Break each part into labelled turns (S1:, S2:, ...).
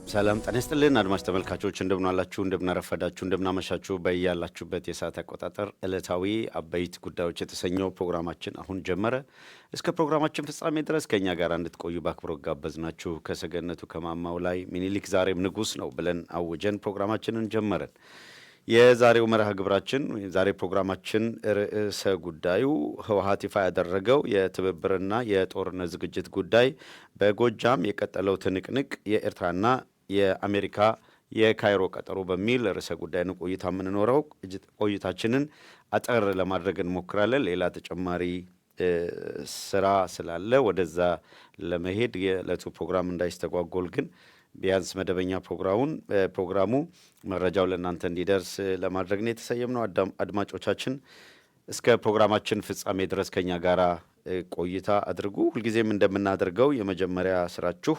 S1: ሰላም ጤና ይስጥልን አድማጭ ተመልካቾች እንደምን አላችሁ እንደምን አረፈዳችሁ እንደምን አመሻችሁ በእያላችሁበት የሰዓት አቆጣጠር ዕለታዊ አበይት ጉዳዮች የተሰኘው ፕሮግራማችን አሁን ጀመረ። እስከ ፕሮግራማችን ፍጻሜ ድረስ ከኛ ጋር እንድትቆዩ በአክብሮት ጋበዝናችሁ። ከሰገነቱ ከማማው ላይ ሚኒሊክ ዛሬም ንጉስ ነው ብለን አውጀን ፕሮግራማችንን ጀመረን። የዛሬው መርሃ ግብራችን ዛሬ ፕሮግራማችን ርዕሰ ጉዳዩ ህወሓት ይፋ ያደረገው የትብብርና የጦርነት ዝግጅት ጉዳይ፣ በጎጃም የቀጠለው ትንቅንቅ፣ የኤርትራና የአሜሪካ የካይሮ ቀጠሮ በሚል ርዕሰ ጉዳይ ነው ቆይታ የምንኖረው። ቆይታችንን አጠር ለማድረግ እንሞክራለን። ሌላ ተጨማሪ ስራ ስላለ ወደዛ ለመሄድ የዕለቱ ፕሮግራም እንዳይስተጓጎል ግን ቢያንስ መደበኛ ፕሮግራሙ መረጃው ለእናንተ እንዲደርስ ለማድረግ ነው የተሰየምነው። አድማጮቻችን እስከ ፕሮግራማችን ፍጻሜ ድረስ ከኛ ጋራ ቆይታ አድርጉ። ሁልጊዜም እንደምናደርገው የመጀመሪያ ስራችሁ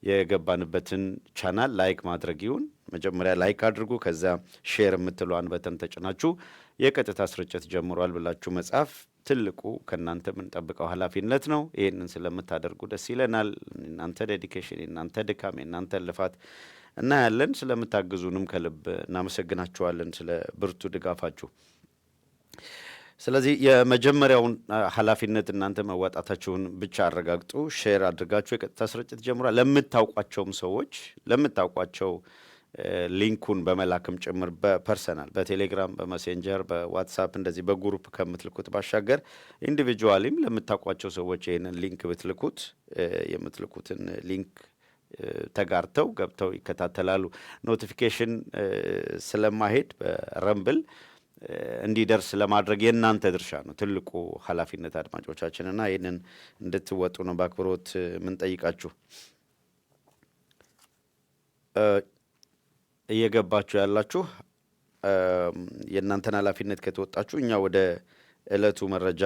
S1: የገባንበትን ቻናል ላይክ ማድረግ ይሁን። መጀመሪያ ላይክ አድርጉ። ከዛ ሼር የምትለዋን በተን ተጭናችሁ የቀጥታ ስርጭት ጀምሯል ብላችሁ መጻፍ ትልቁ ከእናንተ የምንጠብቀው ኃላፊነት ነው። ይህንን ስለምታደርጉ ደስ ይለናል። እናንተ ዴዲኬሽን፣ እናንተ ድካም፣ እናንተ ልፋት እናያለን። ስለምታግዙንም ከልብ እናመሰግናችኋለን ስለ ብርቱ ድጋፋችሁ። ስለዚህ የመጀመሪያውን ኃላፊነት እናንተ መዋጣታችሁን ብቻ አረጋግጡ። ሼር አድርጋችሁ የቀጥታ ስርጭት ጀምሯል። ለምታውቋቸውም ሰዎች ለምታውቋቸው ሊንኩን በመላክም ጭምር በፐርሰናል በቴሌግራም በመሴንጀር በዋትሳፕ እንደዚህ በግሩፕ ከምትልኩት ባሻገር ኢንዲቪጁዋሊም ለምታውቋቸው ሰዎች ይህንን ሊንክ ብትልኩት የምትልኩትን ሊንክ ተጋርተው ገብተው ይከታተላሉ። ኖቲፊኬሽን ስለማሄድ በረምብል እንዲደርስ ለማድረግ የእናንተ ድርሻ ነው ትልቁ ኃላፊነት አድማጮቻችንና ይህንን እንድትወጡ ነው በአክብሮት የምንጠይቃችሁ። እየገባችሁ ያላችሁ የእናንተን ኃላፊነት ከተወጣችሁ እኛ ወደ ዕለቱ መረጃ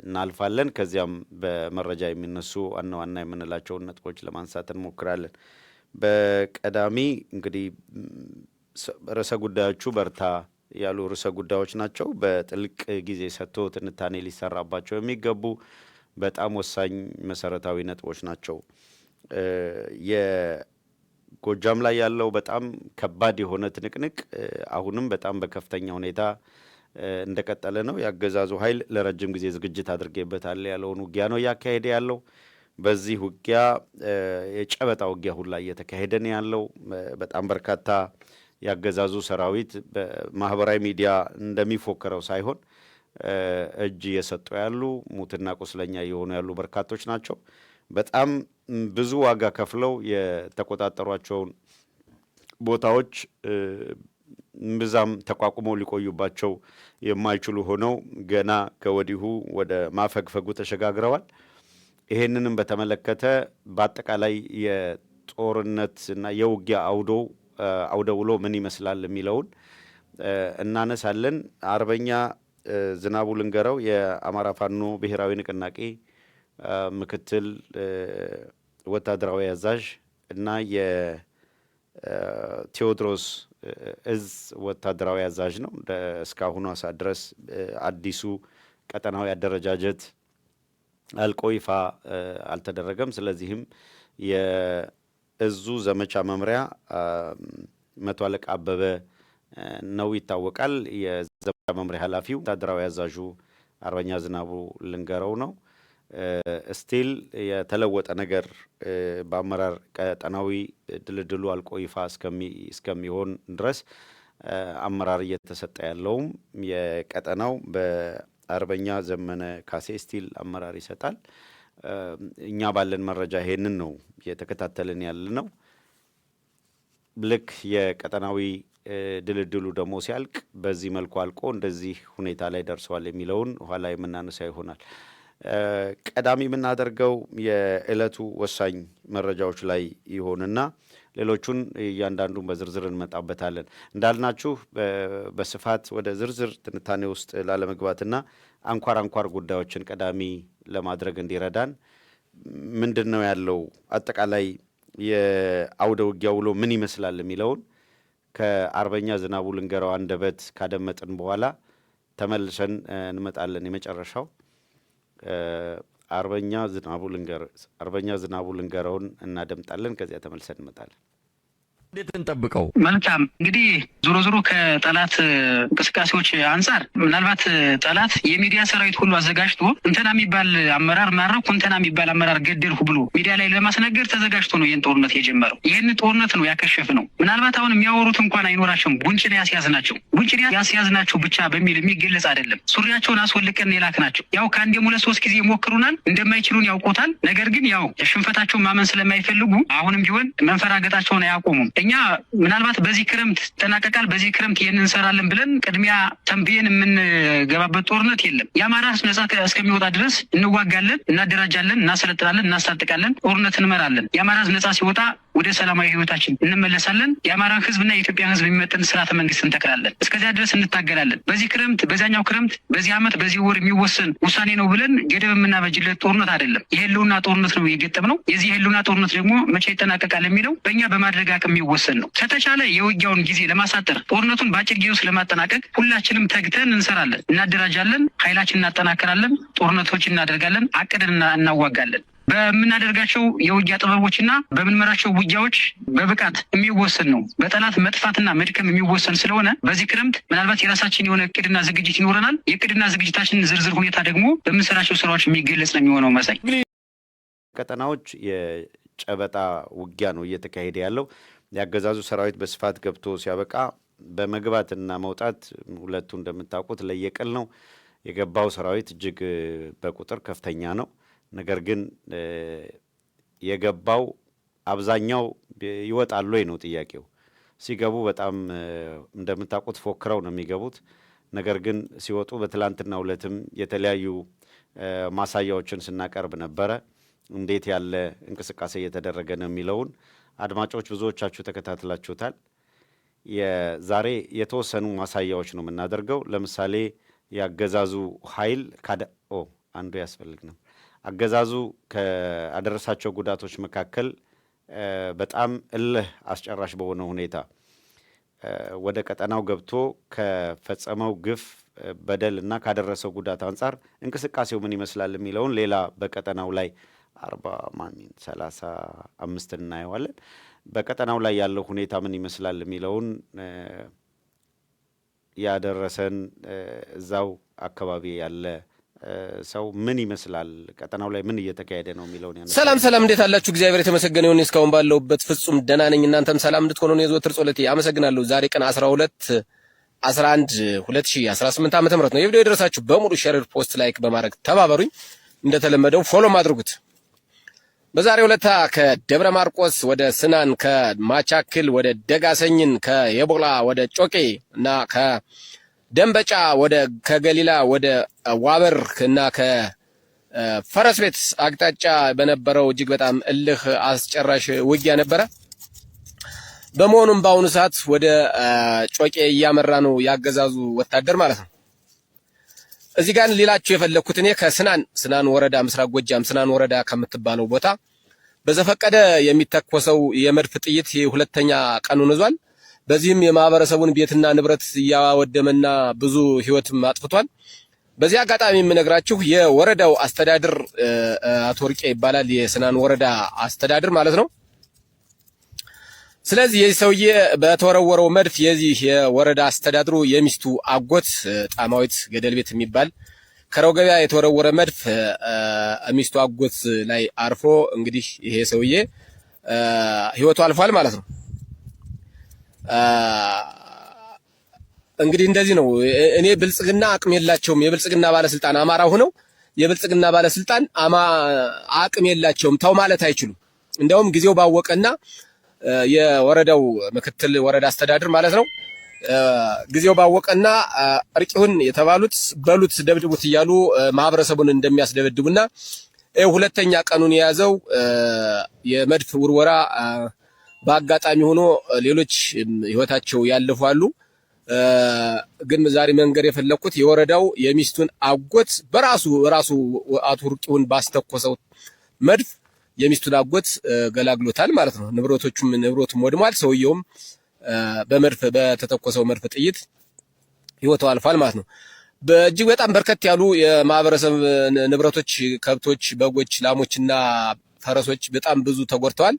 S1: እናልፋለን። ከዚያም በመረጃ የሚነሱ ዋና ዋና የምንላቸውን ነጥቦች ለማንሳት እንሞክራለን። በቀዳሚ እንግዲህ ርዕሰ ጉዳዮቹ በርታ ያሉ ርዕሰ ጉዳዮች ናቸው። በጥልቅ ጊዜ ሰጥቶ ትንታኔ ሊሰራባቸው የሚገቡ በጣም ወሳኝ መሰረታዊ ነጥቦች ናቸው። ጎጃም ላይ ያለው በጣም ከባድ የሆነ ትንቅንቅ አሁንም በጣም በከፍተኛ ሁኔታ እንደቀጠለ ነው። ያገዛዙ ኃይል ለረጅም ጊዜ ዝግጅት አድርጌበታል ያለውን ውጊያ ነው እያካሄደ ያለው። በዚህ ውጊያ የጨበጣ ውጊያ ሁላ እየተካሄደ ነው ያለው። በጣም በርካታ ያገዛዙ ሰራዊት በማህበራዊ ሚዲያ እንደሚፎከረው ሳይሆን እጅ እየሰጡ ያሉ ሙትና ቁስለኛ እየሆኑ ያሉ በርካቶች ናቸው። በጣም ብዙ ዋጋ ከፍለው የተቆጣጠሯቸውን ቦታዎች ብዛም ተቋቁመው ሊቆዩባቸው የማይችሉ ሆነው ገና ከወዲሁ ወደ ማፈግፈጉ ተሸጋግረዋል። ይሄንንም በተመለከተ በአጠቃላይ የጦርነትና የውጊያ አውደ ውሎ ምን ይመስላል የሚለውን እናነሳለን። አርበኛ ዝናቡ ልንገረው የአማራ ፋኖ ብሔራዊ ንቅናቄ ምክትል ወታደራዊ አዛዥ እና የቴዎድሮስ እዝ ወታደራዊ አዛዥ ነው። እስካሁኑ ሰዓት ድረስ አዲሱ ቀጠናዊ አደረጃጀት አልቆ ይፋ አልተደረገም። ስለዚህም የእዙ ዘመቻ መምሪያ መቶ አለቃ አበበ ነው ይታወቃል። የዘመቻ መምሪያ ኃላፊው ወታደራዊ አዛዡ አርበኛ ዝናቡ ልንገረው ነው። ስቲል የተለወጠ ነገር በአመራር ቀጠናዊ ድልድሉ አልቆ ይፋ እስከሚሆን ድረስ አመራር እየተሰጠ ያለውም የቀጠናው በአርበኛ ዘመነ ካሴ ስቲል አመራር ይሰጣል። እኛ ባለን መረጃ ይሄንን ነው እየተከታተልን ያለ ነው። ልክ የቀጠናዊ ድልድሉ ደግሞ ሲያልቅ በዚህ መልኩ አልቆ እንደዚህ ሁኔታ ላይ ደርሰዋል የሚለውን ኋላ የምናነሳ ይሆናል። ቀዳሚ የምናደርገው የዕለቱ ወሳኝ መረጃዎች ላይ ይሆንና ሌሎቹን እያንዳንዱን በዝርዝር እንመጣበታለን። እንዳልናችሁ በስፋት ወደ ዝርዝር ትንታኔ ውስጥ ላለመግባትና አንኳር ጉዳዮችን ቀዳሚ ለማድረግ እንዲረዳን ምንድን ነው ያለው አጠቃላይ የአውደ ውጊያ ውሎ ምን ይመስላል የሚለውን ከአርበኛ ዝናቡ ልንገረው አንደበት ካደመጥን በኋላ ተመልሰን እንመጣለን። የመጨረሻው አርበኛ ዝናቡ ልንገረውን እናደምጣለን። ከዚያ ተመልሰን እንመጣለን።
S2: እንዴት እንጠብቀው?
S3: መልካም እንግዲህ ዞሮ ከጠላት እንቅስቃሴዎች አንጻር ምናልባት ጠላት የሚዲያ ሰራዊት ሁሉ አዘጋጅቶ እንተና የሚባል አመራር ማረኩ እንተና የሚባል አመራር ገደልሁ ብሎ ሚዲያ ላይ ለማስነገር ተዘጋጅቶ ነው ይህን ጦርነት የጀመረው። ይህን ጦርነት ነው ያከሸፍ ነው። ምናልባት አሁን የሚያወሩት እንኳን አይኖራቸውም። ጉንጭን ያስያዝናቸው ብቻ በሚል የሚገለጽ አይደለም። ሱሪያቸውን አስወልቀን የላክናቸው ያው ከአንዴም 2-3 ጊዜ ይሞክሩናል። እንደማይችሉን ያውቁታል። ነገር ግን ያው ሽንፈታቸውን ማመን ስለማይፈልጉ አሁንም ቢሆን መንፈራገጣቸውን አያቆሙም። እኛ ምናልባት በዚህ ክረምት ተጠናቀቃል፣ በዚህ ክረምት ይህን እንሰራለን ብለን ቅድሚያ ተንብየን የምንገባበት ጦርነት የለም። የአማራ ነጻ እስከሚወጣ ድረስ እንዋጋለን፣ እናደራጃለን፣ እናሰለጥናለን፣ እናስታጥቃለን፣ ጦርነት እንመራለን። የአማራ ነጻ ሲወጣ ወደ ሰላማዊ ህይወታችን እንመለሳለን። የአማራ ህዝብና የኢትዮጵያ ህዝብ የሚመጥን ስርዓተ መንግስት እንተክላለን። እስከዚያ ድረስ እንታገላለን። በዚህ ክረምት፣ በዛኛው ክረምት፣ በዚህ ዓመት፣ በዚህ ወር የሚወሰን ውሳኔ ነው ብለን ገደብ የምናበጅለት ጦርነት አይደለም። የህልውና ጦርነት ነው የገጠምነው። የዚህ የህልውና ጦርነት ደግሞ መቼ ይጠናቀቃል የሚለው በእኛ በማድረግ አቅም የሚወሰን ነው። ከተቻለ የውጊያውን ጊዜ ለማሳጠር ጦርነቱን በአጭር ጊዜ ውስጥ ለማጠናቀቅ ሁላችንም ተግተን እንሰራለን፣ እናደራጃለን፣ ኃይላችን እናጠናከራለን፣ ጦርነቶችን እናደርጋለን፣ አቅደን እናዋጋለን። በምናደርጋቸው የውጊያ ጥበቦችና በምንመራቸው ውጊያዎች በብቃት የሚወሰን ነው። በጠላት መጥፋትና መድከም የሚወሰን ስለሆነ በዚህ ክረምት ምናልባት የራሳችን የሆነ እቅድና ዝግጅት ይኖረናል። የእቅድና ዝግጅታችን ዝርዝር ሁኔታ ደግሞ በምንሰራቸው ስራዎች የሚገለጽ ነው የሚሆነው። መሳይ
S1: ቀጠናዎች የጨበጣ ውጊያ ነው እየተካሄደ ያለው። ያገዛዙ ሰራዊት በስፋት ገብቶ ሲያበቃ በመግባትና መውጣት ሁለቱ እንደምታውቁት ለየቀል ነው። የገባው ሰራዊት እጅግ በቁጥር ከፍተኛ ነው። ነገር ግን የገባው አብዛኛው ይወጣሉ ነው ጥያቄው። ሲገቡ በጣም እንደምታውቁት ፎክረው ነው የሚገቡት። ነገር ግን ሲወጡ በትላንትናው ዕለትም የተለያዩ ማሳያዎችን ስናቀርብ ነበረ። እንዴት ያለ እንቅስቃሴ እየተደረገ ነው የሚለውን አድማጮች ብዙዎቻችሁ ተከታትላችሁታል። የዛሬ የተወሰኑ ማሳያዎች ነው የምናደርገው። ለምሳሌ ያገዛዙ ኃይል አንዱ ያስፈልግ ነው። አገዛዙ ከአደረሳቸው ጉዳቶች መካከል በጣም እልህ አስጨራሽ በሆነ ሁኔታ ወደ ቀጠናው ገብቶ ከፈጸመው ግፍ በደል እና ካደረሰው ጉዳት አንጻር እንቅስቃሴው ምን ይመስላል የሚለውን ሌላ በቀጠናው ላይ 35 እናየዋለን። በቀጠናው ላይ ያለው ሁኔታ ምን ይመስላል የሚለውን ያደረሰን እዛው አካባቢ ያለ ሰው ምን ይመስላል፣ ቀጠናው ላይ ምን እየተካሄደ ነው የሚለውን ያነሳል።
S4: ሰላም እንዴት አላችሁ? እግዚአብሔር የተመሰገነ ይሁን። እስካሁን ባለውበት ፍጹም ደህና ነኝ። እናንተም ሰላም እንድትሆኑ ነው የዘወትር ጸሎቴ። አመሰግናለሁ። ዛሬ ቀን 12/11/2018 ዓ.ም ነው። የቪዲዮ የደረሳችሁ በሙሉ ሼር፣ ፖስት፣ ላይክ በማድረግ ተባበሩኝ። እንደተለመደው ፎሎም አድርጉት። በዛሬው ዕለት ከደብረ ማርቆስ ወደ ስናን፣ ከማቻክል ወደ ደጋሰኝን፣ ከየቦላ ወደ ጮቄ እና ከደንበጫ ከገሊላ ወደ ዋበር እና ከፈረስ ቤት አቅጣጫ በነበረው እጅግ በጣም እልህ አስጨራሽ ውጊያ ነበረ። በመሆኑም በአሁኑ ሰዓት ወደ ጮቄ እያመራ ነው ያገዛዙ ወታደር ማለት ነው። እዚህ ጋር ሌላችሁ የፈለኩት እኔ ከስናን ወረዳ ምስራቅ ጎጃም ስናን ወረዳ ከምትባለው ቦታ በዘፈቀደ የሚተኮሰው የመድፍ ጥይት ሁለተኛ ቀኑን ይዟል። በዚህም የማህበረሰቡን ቤትና ንብረት እያወደመና ብዙ ህይወትም አጥፍቷል። በዚህ አጋጣሚ የምነግራችሁ የወረዳው አስተዳደር አቶ ወርቄ ይባላል፣ የስናን ወረዳ አስተዳደር ማለት ነው። ስለዚህ የዚህ ሰውዬ በተወረወረው መድፍ የዚህ የወረዳ አስተዳድሩ የሚስቱ አጎት ጣማዊት ገደል ቤት የሚባል ከረው ገበያ የተወረወረ መድፍ ሚስቱ አጎት ላይ አርፎ እንግዲህ ይሄ ሰውዬ ህይወቱ አልፏል ማለት ነው። እንግዲህ እንደዚህ ነው። እኔ ብልጽግና አቅም የላቸውም። የብልጽግና ባለስልጣን አማራ ሆነው የብልጽግና ባለስልጣን አቅም የላቸውም፣ ተው ማለት አይችሉም። እንደውም ጊዜው ባወቀና የወረዳው ምክትል ወረዳ አስተዳደር ማለት ነው ጊዜው ባወቀና እርቂሁን የተባሉት በሉት ደብድቡት እያሉ ማህበረሰቡን እንደሚያስደበድቡና ሁለተኛ ቀኑን የያዘው የመድፍ ውርወራ በአጋጣሚ ሆኖ ሌሎች ህይወታቸው ያለፉ አሉ። ግን ዛሬ መንገር የፈለኩት የወረዳው የሚስቱን አጎት በራሱ አቶ ወርቂሁን ባስተኮሰው መድፍ የሚስቱን አጎት ገላግሎታል ማለት ነው። ንብረቱም ወድሟል። ሰውየውም በተተኮሰው መድፍ ጥይት ህይወቱ አልፏል ማለት ነው። በእጅግ በጣም በርከት ያሉ የማህበረሰብ ንብረቶች፣ ከብቶች፣ በጎች፣ ላሞችና ፈረሶች በጣም ብዙ ተጎድተዋል።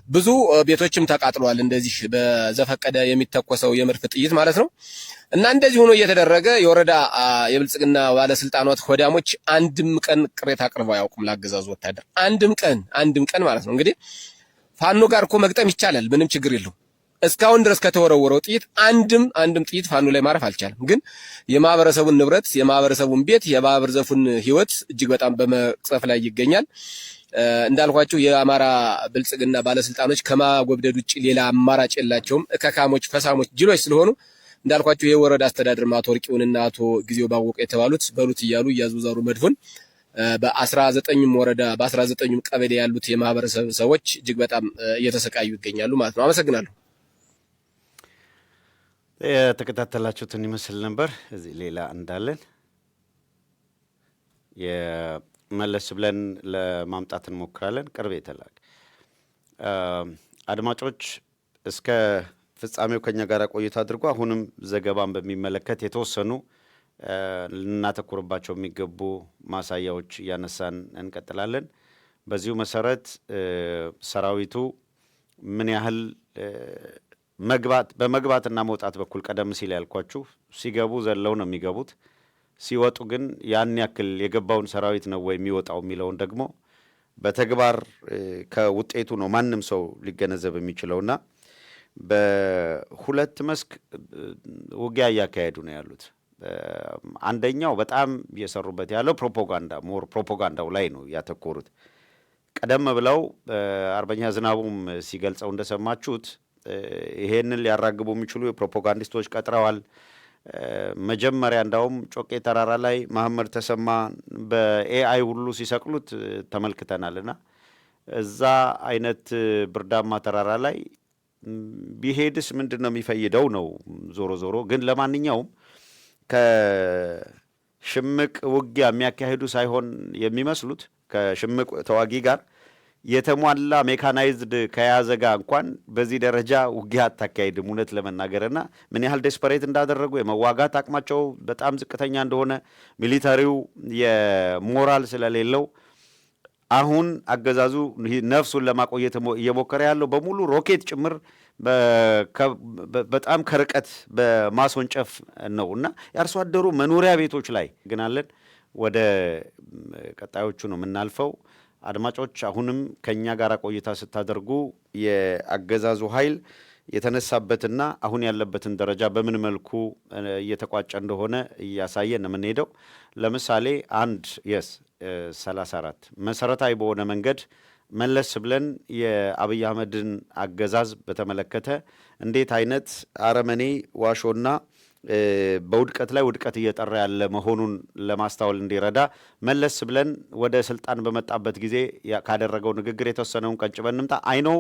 S4: ብዙ ቤቶችም ተቃጥለዋል። እንደዚህ በዘፈቀደ የሚተኮሰው የመድፍ ጥይት ማለት ነው። እና እንደዚህ ሆኖ እየተደረገ የወረዳ የብልጽግና ባለስልጣናት ሆዳሞች አንድም ቀን ቅሬታ አቅርበው አያውቁም ለአገዛዙ ወታደር። አንድም ቀን ማለት ነው። እንግዲህ ፋኖ ጋር እኮ መግጠም ይቻላል፣ ምንም ችግር የለውም። እስካሁን ድረስ ከተወረወረው ጥይት አንድም ጥይት ፋኖ ላይ ማረፍ አልቻለም። ግን የማህበረሰቡን ንብረት፣ የማህበረሰቡን ቤት፣ የማህበረሰቡን ህይወት እጅግ በጣም በመቅጸፍ ላይ ይገኛል። እንዳልኳችሁ የአማራ ብልጽግና ባለስልጣኖች ከማጎብደድ ውጪ ሌላ አማራጭ የላቸውም። እከካሞች፣ ፈሳሞች፣ ጅሎች ስለሆኑ እንዳልኳችሁ የወረዳ አስተዳደር አቶ ወርቂውንና አቶ ጊዜው ባወቀ የተባሉት በሉት እያሉ እያዙዛሩ መድፉን በ19ኙም ወረዳ በ19ኙም ቀበሌ ያሉት የማህበረሰብ ሰዎች እጅግ በጣም እየተሰቃዩ ይገኛሉ ማለት ነው። አመሰግናለሁ።
S1: የተከታተላችሁትን ይመስል ነበር። እዚህ ሌላ እንዳለን መለስ ብለን ለማምጣት እንሞክራለን። ቅርብ የተላክ አድማጮች እስከ ፍጻሜው ከኛ ጋር ቆይታ አድርጎ አሁንም ዘገባን በሚመለከት የተወሰኑ ልናተኩርባቸው የሚገቡ ማሳያዎች እያነሳን እንቀጥላለን። በዚሁ መሰረት ሰራዊቱ ምን ያህል በመግባትና መውጣት በኩል ቀደም ሲል ያልኳችሁ ሲገቡ ዘለው ነው የሚገቡት፣ ሲወጡ ግን ያን ያክል የገባውን ሰራዊት ነው ወይ የሚወጣው የሚለውን ደግሞ በተግባር ከውጤቱ ነው ማንም ሰው ሊገነዘብ የሚችለውና በሁለት መስክ ውጊያ እያካሄዱ ነው ያሉት። አንደኛው በጣም እየሰሩበት ያለው ፕሮፓጋንዳው ላይ ነው ያተኮሩት። ቀደም ብለው አርበኛ ዝናቡም ሲገልጸው እንደሰማችሁት ይሄንን ሊያራግቡ የሚችሉ የፕሮፓጋንዲስቶች ቀጥረዋል። መጀመሪያ እንዳውም ጮቄ ተራራ ላይ መሐመድ ተሰማ በኤአይ ሁሉ ሲሰቅሉት ተመልክተናልና እዛ አይነት ብርዳማ ተራራ ላይ ቢሄድስ ምንድን ነው የሚፈይደው ነው። ዞሮ ግን ለማንኛውም ከሽምቅ ውጊያ የሚያካሂዱ ሳይሆን የሚመስሉት ከሽምቅ ተዋጊ ጋር የተሟላ ሜካናይዝድ ከያዘ ጋር እንኳን በዚህ ደረጃ ውጊያ አታካሂድም። እውነት ለመናገርና ምን ያህል ዴስፐሬት እንዳደረጉ የመዋጋት አቅማቸው በጣም ዝቅተኛ እንደሆነ ሚሊታሪው የሞራል ስለሌለው አሁን አገዛዙ ነፍሱን ለማቆየት እየሞከረ ያለው በሙሉ ሮኬት ጭምር በጣም ከርቀት በማስወንጨፍ ነው እና የአርሶ አደሩ መኖሪያ ቤቶች ላይ ግን አለን። ወደ ቀጣዮቹ ነው የምናልፈው። አድማጮች አሁንም ከኛ ጋር ቆይታ ስታደርጉ የአገዛዙ ኃይል የተነሳበትና አሁን ያለበትን ደረጃ በምን መልኩ እየተቋጨ እንደሆነ እያሳየን የምንሄደው። ለምሳሌ 34 መሰረታዊ በሆነ መንገድ መለስ ብለን የአብይ አህመድን አገዛዝ በተመለከተ እንዴት አይነት አረመኔ ዋሾና በውድቀት ላይ ውድቀት እየጠራ ያለ መሆኑን ለማስተዋል እንዲረዳ መለስ ብለን ወደ ስልጣን በመጣበት ጊዜ ካደረገው ንግግር የተወሰነውን ቀንጭበን እንምጣ። አይኖው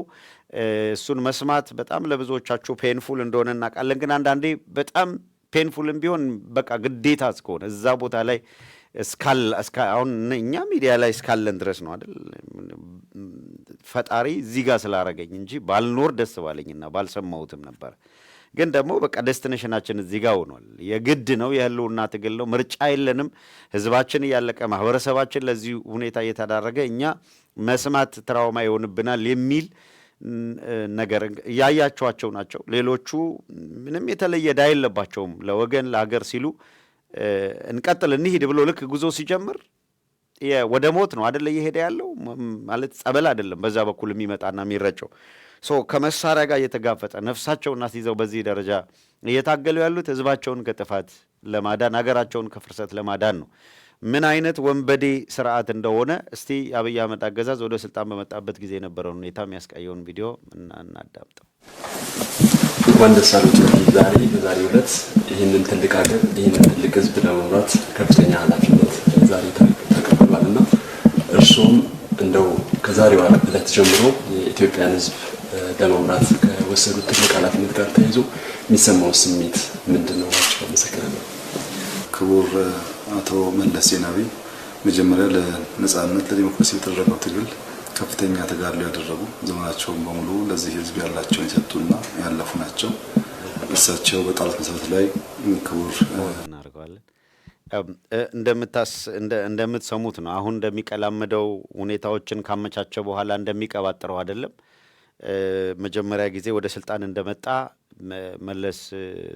S1: እሱን መስማት በጣም ለብዙዎቻችሁ ፔንፉል እንደሆነ እናውቃለን። ግን አንዳንዴ በጣም ፔንፉልም ቢሆን በቃ ግዴታ እስከሆነ እዛ ቦታ ላይ አሁን እኛ ሚዲያ ላይ እስካለን ድረስ ነው አይደል? ፈጣሪ እዚህ ጋር ስላረገኝ እንጂ ባልኖር ደስ ባለኝና ባልሰማሁትም ነበር። ግን ደግሞ በቃ ዴስቲኔሽናችን እዚህ ጋር ሆኗል። የግድ ነው፣ የህልውና ትግል ነው፣ ምርጫ የለንም። ህዝባችን እያለቀ ማህበረሰባችን ለዚህ ሁኔታ እየተዳረገ እኛ መስማት ትራውማ ይሆንብናል የሚል ነገር እያያቸዋቸው ናቸው። ሌሎቹ ምንም የተለየ ዕዳ የለባቸውም። ለወገን ለሀገር ሲሉ እንቀጥል እንሂድ ብሎ ልክ ጉዞ ሲጀምር ወደ ሞት ነው አደለ እየሄደ ያለው ማለት ጸበል አይደለም በዛ በኩል የሚመጣና የሚረጨው። ከመሳሪያ ጋር እየተጋፈጠ ነፍሳቸውን አስይዘው በዚህ ደረጃ እየታገሉ ያሉት ህዝባቸውን ከጥፋት ለማዳን ሀገራቸውን ከፍርሰት ለማዳን ነው። ምን አይነት ወንበዴ ስርዓት እንደሆነ እስቲ የአብይ አህመድ አገዛዝ ወደ ስልጣን በመጣበት ጊዜ የነበረውን ሁኔታ የሚያስቃየውን ቪዲዮ እናዳምጠው።
S5: እንኳን ደስ አሉት። በዛሬው ዕለት ይህንን ትልቅ ሀገር ይህንን ትልቅ ህዝብ ለመምራት ከፍተኛ ኃላፊነት ዛሬ ተቀብሏልና እርሱም እንደው ከዛሬው ዕለት ጀምሮ የኢትዮጵያን ህዝብ ለመምራት ከወሰዱት ትልቅ ኃላፊነት ጋር ተያይዞ የሚሰማው ስሜት ምንድን ነው? አመሰግናለሁ።
S6: ክቡር አቶ መለስ ዜናዊ መጀመሪያ ለነጻነት ለዲሞክራሲ የተደረገው ትግል ከፍተኛ ተጋድሎ ያደረጉ ዘመናቸውን በሙሉ ለዚህ ህዝብ ያላቸውን የሰጡና ያለፉ ናቸው። እሳቸው በጣሉት መሰረት ላይ ክቡር
S1: እናደርገዋለን። እንደምትሰሙት ነው። አሁን እንደሚቀላምደው ሁኔታዎችን ካመቻቸ በኋላ እንደሚቀባጥረው አይደለም። መጀመሪያ ጊዜ ወደ ስልጣን እንደመጣ መለስ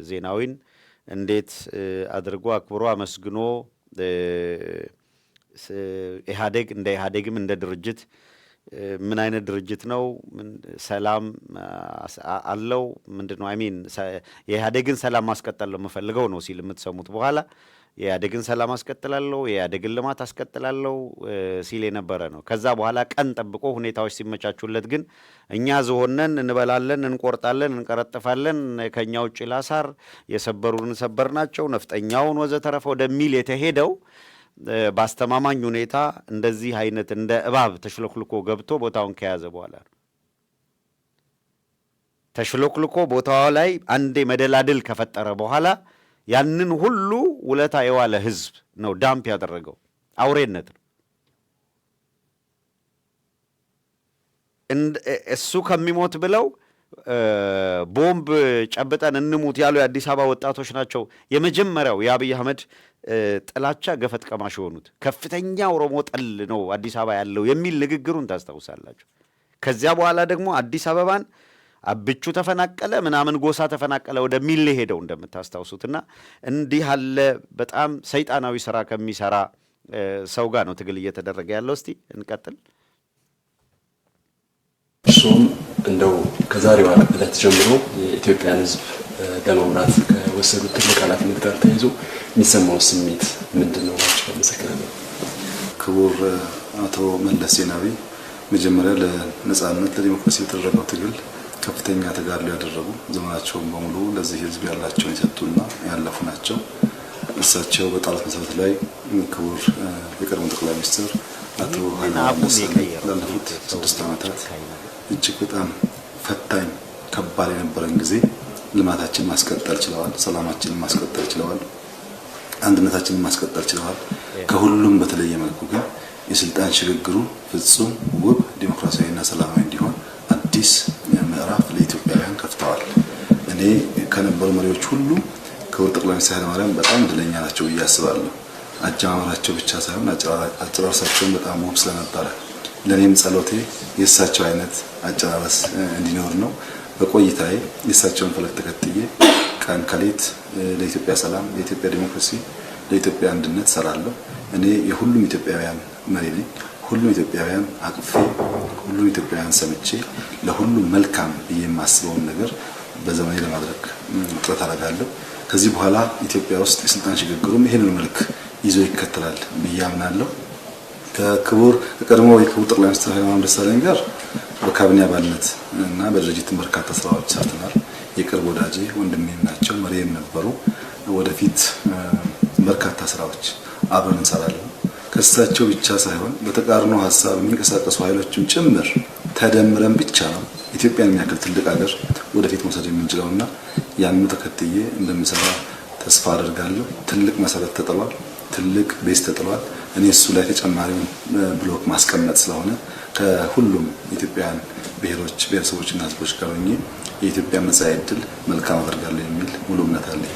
S1: ዜናዊን እንዴት አድርጎ አክብሮ አመስግኖ ኢህአዴግ እንደ ኢህአዴግም እንደ ድርጅት ምን አይነት ድርጅት ነው? ሰላም አለው? ምንድን ነው አይሚን የኢህአዴግን ሰላም ማስቀጠል ነው የምፈልገው ነው ሲል የምትሰሙት። በኋላ የኢህአዴግን ሰላም አስቀጥላለሁ፣ የኢህአዴግን ልማት አስቀጥላለሁ ሲል የነበረ ነው። ከዛ በኋላ ቀን ጠብቆ ሁኔታዎች ሲመቻቹለት ግን እኛ ዝሆነን እንበላለን፣ እንቆርጣለን፣ እንቀረጥፋለን፣ ከኛ ውጭ ላሳር፣ የሰበሩን ሰበር ናቸው፣ ነፍጠኛውን ወዘተረፈ ወደሚል የተሄደው በአስተማማኝ ሁኔታ እንደዚህ አይነት እንደ እባብ ተሽሎክልኮ ገብቶ ቦታውን ከያዘ በኋላ ነው። ተሽሎክልኮ ቦታው ላይ አንዴ መደላድል ከፈጠረ በኋላ ያንን ሁሉ ውለታ የዋለ ህዝብ ነው ዳምፕ ያደረገው። አውሬነት ነው። እሱ ከሚሞት ብለው ቦምብ ጨብጠን እንሙት ያሉ የአዲስ አበባ ወጣቶች ናቸው የመጀመሪያው የአብይ አህመድ ጥላቻ ገፈት ቀማሽ የሆኑት። ከፍተኛ ኦሮሞ ጠል ነው አዲስ አበባ ያለው የሚል ንግግሩን ታስታውሳላችሁ። ከዚያ በኋላ ደግሞ አዲስ አበባን አብቹ ተፈናቀለ ምናምን ጎሳ ተፈናቀለ ወደሚል ሄደው እንደምታስታውሱትና እንዲህ ያለ በጣም ሰይጣናዊ ስራ ከሚሰራ ሰው ጋር ነው ትግል እየተደረገ ያለው። እስቲ እንቀጥል።
S5: እሱም እንደው ከዛሬዋ ዕለት ጀምሮ የኢትዮጵያን ህዝብ ለመምራት ከወሰዱት ትልቅ ኃላፊነት ጋር ተያይዞ የሚሰማው ስሜት ምንድን ነው? አመሰግናለሁ።
S6: ክቡር አቶ መለስ ዜናዊ መጀመሪያ ለነጻነት ለዲሞክራሲ የተደረገው ትግል ከፍተኛ ተጋድሎ ያደረጉ ዘመናቸውን በሙሉ ለዚህ ህዝብ ያላቸውን የሰጡና ያለፉ ናቸው። እሳቸው በጣሉት መሰረት ላይ ክቡር የቀድሞ ጠቅላይ ሚኒስትር አቶ ኃይለማርያም ደሳለኝ ላለፉት 6 ዓመታት እጅግ በጣም ፈታኝ ከባድ የነበረን ጊዜ ልማታችንን ማስቀጠል ችለዋል። ሰላማችንን ማስቀጠል ችለዋል። አንድነታችንን ማስቀጠል ችለዋል። ከሁሉም በተለየ መልኩ ግን የስልጣን ሽግግሩ ፍጹም ውብ ዲሞክራሲያዊና ሰላማዊ እንዲሆን አዲስ ምዕራፍ ለኢትዮጵያውያን ከፍተዋል። እኔ ከነበሩ መሪዎች ሁሉ ክቡር ጠቅላይ ሚኒስትር ኃይለማርያም በጣም እድለኛ ናቸው ብዬ አስባለሁ። አጀማመራቸው ብቻ ሳይሆን አጨራረሳቸውን በጣም ውብ ስለነበረ ለኔም ጸሎቴ የእሳቸው አይነት አጨራረስ እንዲኖር ነው። በቆይታዬ የእሳቸውን ፈለግ ተከትዬ ቀን ከሌት ለኢትዮጵያ ሰላም፣ ለኢትዮጵያ ዲሞክራሲ፣ ለኢትዮጵያ አንድነት ሰራለሁ። እኔ የሁሉም ኢትዮጵያውያን መሪ ነኝ። ሁሉም ኢትዮጵያውያን አቅፌ፣ ሁሉም ኢትዮጵያውያን ሰምቼ ለሁሉም መልካም ብዬ የማስበውን ነገር በዘመኔ ለማድረግ ጥረት አደርጋለሁ። ከዚህ በኋላ ኢትዮጵያ ውስጥ የስልጣን ሽግግሩም ይሄንን መልክ ይዞ ይከተላል ብዬ አምናለሁ። ከክቡር ቀድሞ የክቡር ጠቅላይ ሚኒስትር ኃይለማርያም ደሳለኝ ጋር በካቢኔ አባልነት እና በድርጅት በርካታ ስራዎች ሰርተናል። የቅርብ ወዳጄ ወንድሜም ናቸው፣ መሪም ነበሩ። ወደፊት በርካታ ስራዎች አብረን እንሰራለን። ከእሳቸው ብቻ ሳይሆን በተቃርኖ ሀሳብ የሚንቀሳቀሱ ኃይሎችም ጭምር ተደምረን ብቻ ነው ኢትዮጵያን የሚያክል ትልቅ ሀገር ወደፊት መውሰድ የምንችለውና ያንን ተከትዬ እንደምሰራ ተስፋ አደርጋለሁ። ትልቅ መሰረት ተጥሏል። ትልቅ ቤዝ ተጥሏል። እኔ እሱ ላይ ተጨማሪውን ብሎክ ማስቀመጥ ስለሆነ ከሁሉም ኢትዮጵያውያን ብሔሮች፣ ብሔረሰቦችና ህዝቦች ጋር ሆኜ የኢትዮጵያ መጻኢ ዕድል መልካም አደርጋለሁ የሚል ሙሉ እምነት አለኝ።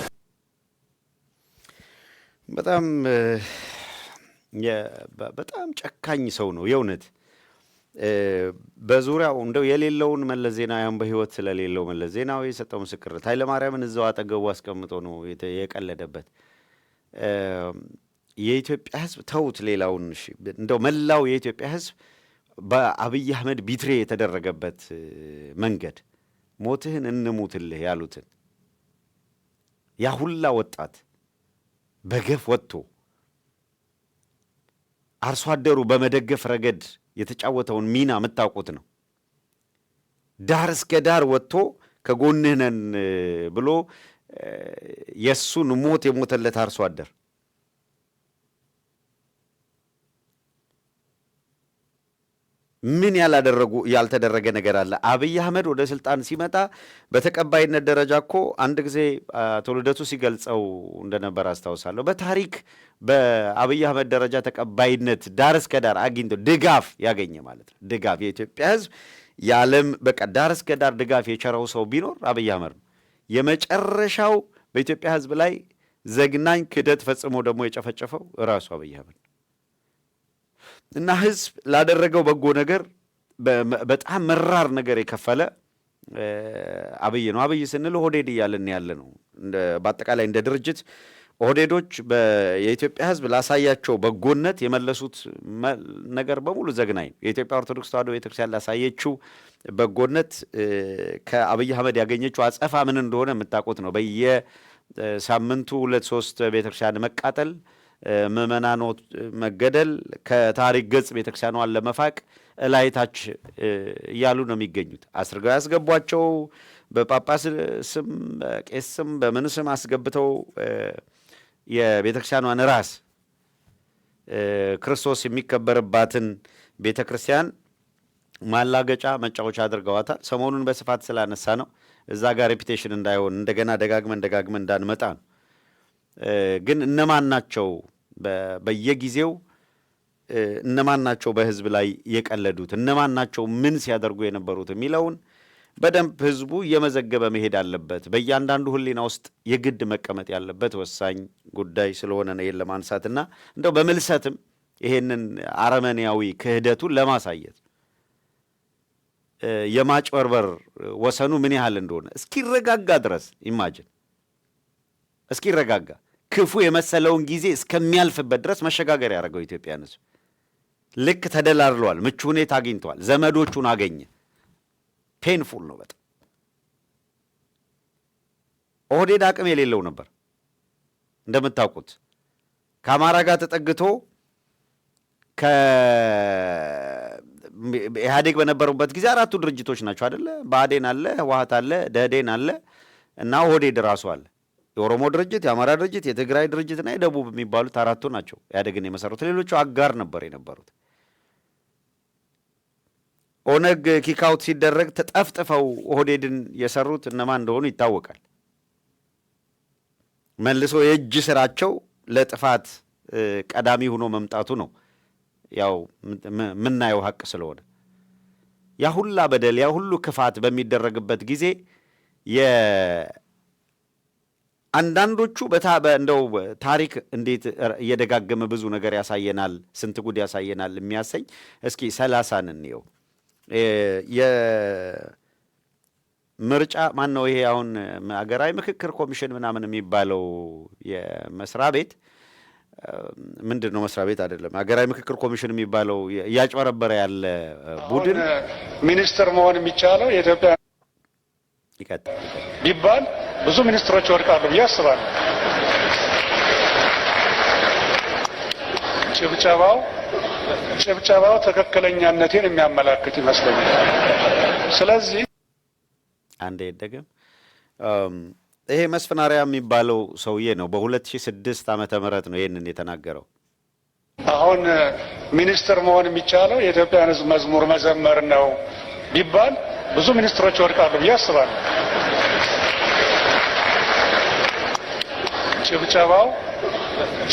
S1: በጣም ጨካኝ ሰው ነው የእውነት። በዙሪያው እንደው የሌለውን መለስ ዜናዊያን በህይወት ስለሌለው መለስ ዜናዊ የሰጠው ምስክርነት ኃይለማርያምን እዛው አጠገቡ አስቀምጦ ነው የቀለደበት። የኢትዮጵያ ህዝብ ተውት ሌላውን፣ እንደው መላው የኢትዮጵያ ህዝብ በአብይ አህመድ ቢትሬ የተደረገበት መንገድ ሞትህን እንሙትልህ ያሉትን ያ ሁላ ወጣት በገፍ ወጥቶ አርሶ አደሩ በመደገፍ ረገድ የተጫወተውን ሚና የምታውቁት ነው። ዳር እስከ ዳር ወጥቶ ከጎንህ ነን ብሎ የሱን ሞት የሞተለት አርሶ አደር ምን ያልተደረገ ነገር አለ? አብይ አህመድ ወደ ስልጣን ሲመጣ በተቀባይነት ደረጃ እኮ አንድ ጊዜ አቶ ልደቱ ሲገልጸው እንደነበር አስታውሳለሁ። በታሪክ በአብይ አህመድ ደረጃ ተቀባይነት ዳር እስከ ዳር አግኝቶ ድጋፍ ያገኘ ማለት ነው። ድጋፍ የኢትዮጵያ ህዝብ የዓለም በቃ ዳር እስከ ዳር ድጋፍ የቸረው ሰው ቢኖር አብይ አህመድ ነው። የመጨረሻው በኢትዮጵያ ህዝብ ላይ ዘግናኝ ክህደት ፈጽሞ ደግሞ የጨፈጨፈው ራሱ አብይ አህመድ እና ህዝብ ላደረገው በጎ ነገር በጣም መራር ነገር የከፈለ አብይ ነው። አብይ ስንል ኦህዴድ እያልን ያለ ነው። በአጠቃላይ እንደ ድርጅት ኦህዴዶች የኢትዮጵያ ህዝብ ላሳያቸው በጎነት የመለሱት ነገር በሙሉ ዘግናኝ ነው። የኢትዮጵያ ኦርቶዶክስ ተዋሕዶ ቤተክርስቲያን ላሳየችው በጎነት ከአብይ አህመድ ያገኘችው አጸፋ ምን እንደሆነ የምታውቁት ነው። በየሳምንቱ 2-3 ቤተክርስቲያን መቃጠል፣ ምዕመናኖች መገደል፣ ከታሪክ ገጽ ቤተክርስቲያኗን ለመፋቅ እላይታች እያሉ ነው የሚገኙት። አስርገው ያስገቧቸው በጳጳስ ስም በቄስ ስም በምን ስም አስገብተው የቤተክርስቲያኗን ራስ ክርስቶስ የሚከበርባትን ቤተክርስቲያን ማላገጫ መጫወቻ አድርገዋታል። ሰሞኑን በስፋት ስላነሳ ነው እዛ ጋር ሬፒቴሽን እንዳይሆን እንደገና ደጋግመን እንዳንመጣ ነው። ግን እነማን ናቸው በየጊዜው እነማን ናቸው በህዝብ ላይ የቀለዱት፣ እነማን ናቸው ምን ሲያደርጉ የነበሩት የሚለውን በደንብ ህዝቡ እየመዘገበ መሄድ አለበት። በእያንዳንዱ ህሊና ውስጥ የግድ መቀመጥ ያለበት ወሳኝ ጉዳይ ስለሆነ ነው ይሄን ለማንሳትና እንደው በምልሰትም ይሄንን አረመኔያዊ ክህደቱን ለማሳየት የማጭበርበር ወሰኑ ምን ያህል እንደሆነ እስኪረጋጋ ድረስ ኢማጅን እስኪረጋጋ ክፉ የመሰለውን ጊዜ እስከሚያልፍበት ድረስ መሸጋገር ያደረገው ኢትዮጵያን ህዝብ ልክ ተደላድሏል። ምቹ ሁኔታ አግኝቷል። ዘመዶቹን አገኘ። ፔንፉል ነው በጣም። ኦህዴድ አቅም የሌለው ነበር እንደምታውቁት። ከአማራ ጋር ተጠግቶ ኢህአዴግ በነበሩበት ጊዜ አራቱ ድርጅቶች ናቸው አይደለ? ብአዴን አለ፣ ህወሓት አለ፣ ደህዴን አለ እና ኦህዴድ ራሱ አለ። የኦሮሞ ድርጅት፣ የአማራ ድርጅት፣ የትግራይ ድርጅትና የደቡብ የሚባሉት አራቱ ናቸው ኢህአዴግን የመሰሩት። ሌሎቹ አጋር ነበር የነበሩት። ኦነግ ኪካውት ሲደረግ ተጠፍጥፈው ኦህዴድን የሰሩት እነማን እንደሆኑ ይታወቃል። መልሶ የእጅ ስራቸው ለጥፋት ቀዳሚ ሆኖ መምጣቱ ነው ያው ምናየው ሀቅ ስለሆነ ያ ሁላ በደል ያ ሁሉ ክፋት በሚደረግበት ጊዜ አንዳንዶቹ እንደው ታሪክ እንዴት እየደጋገመ ብዙ ነገር ያሳየናል፣ ስንት ጉድ ያሳየናል የሚያሰኝ እስኪ 30 እንየው። የምርጫ ማን ነው ይሄ አሁን ሀገራዊ ምክክር ኮሚሽን ምናምን የሚባለው የመስሪያ ቤት ምንድን ነው? መስሪያ ቤት አይደለም፣ ሀገራዊ ምክክር ኮሚሽን የሚባለው እያጭበረበረ ያለ ቡድን
S7: ሚኒስትር መሆን የሚቻለው የኢትዮጵያ
S1: ይቀጥል
S7: ቢባል ብዙ ሚኒስትሮች ይወድቃሉ ብዬ አስባለሁ። ጭብጨባው ትክክለኛነቴን የሚያመላክት ይመስለኛል። ስለዚህ
S1: አንዴ ይደገም። ይሄ መስፍን አርአያ የሚባለው ሰውዬ ነው በ2006 ዓመተ ምህረት ነው ይሄንን የተናገረው።
S7: አሁን ሚኒስትር መሆን የሚቻለው የኢትዮጵያን ሕዝብ መዝሙር መዘመር ነው ቢባል ብዙ ሚኒስትሮች ይወድቃሉ ብዬ አስባለሁ።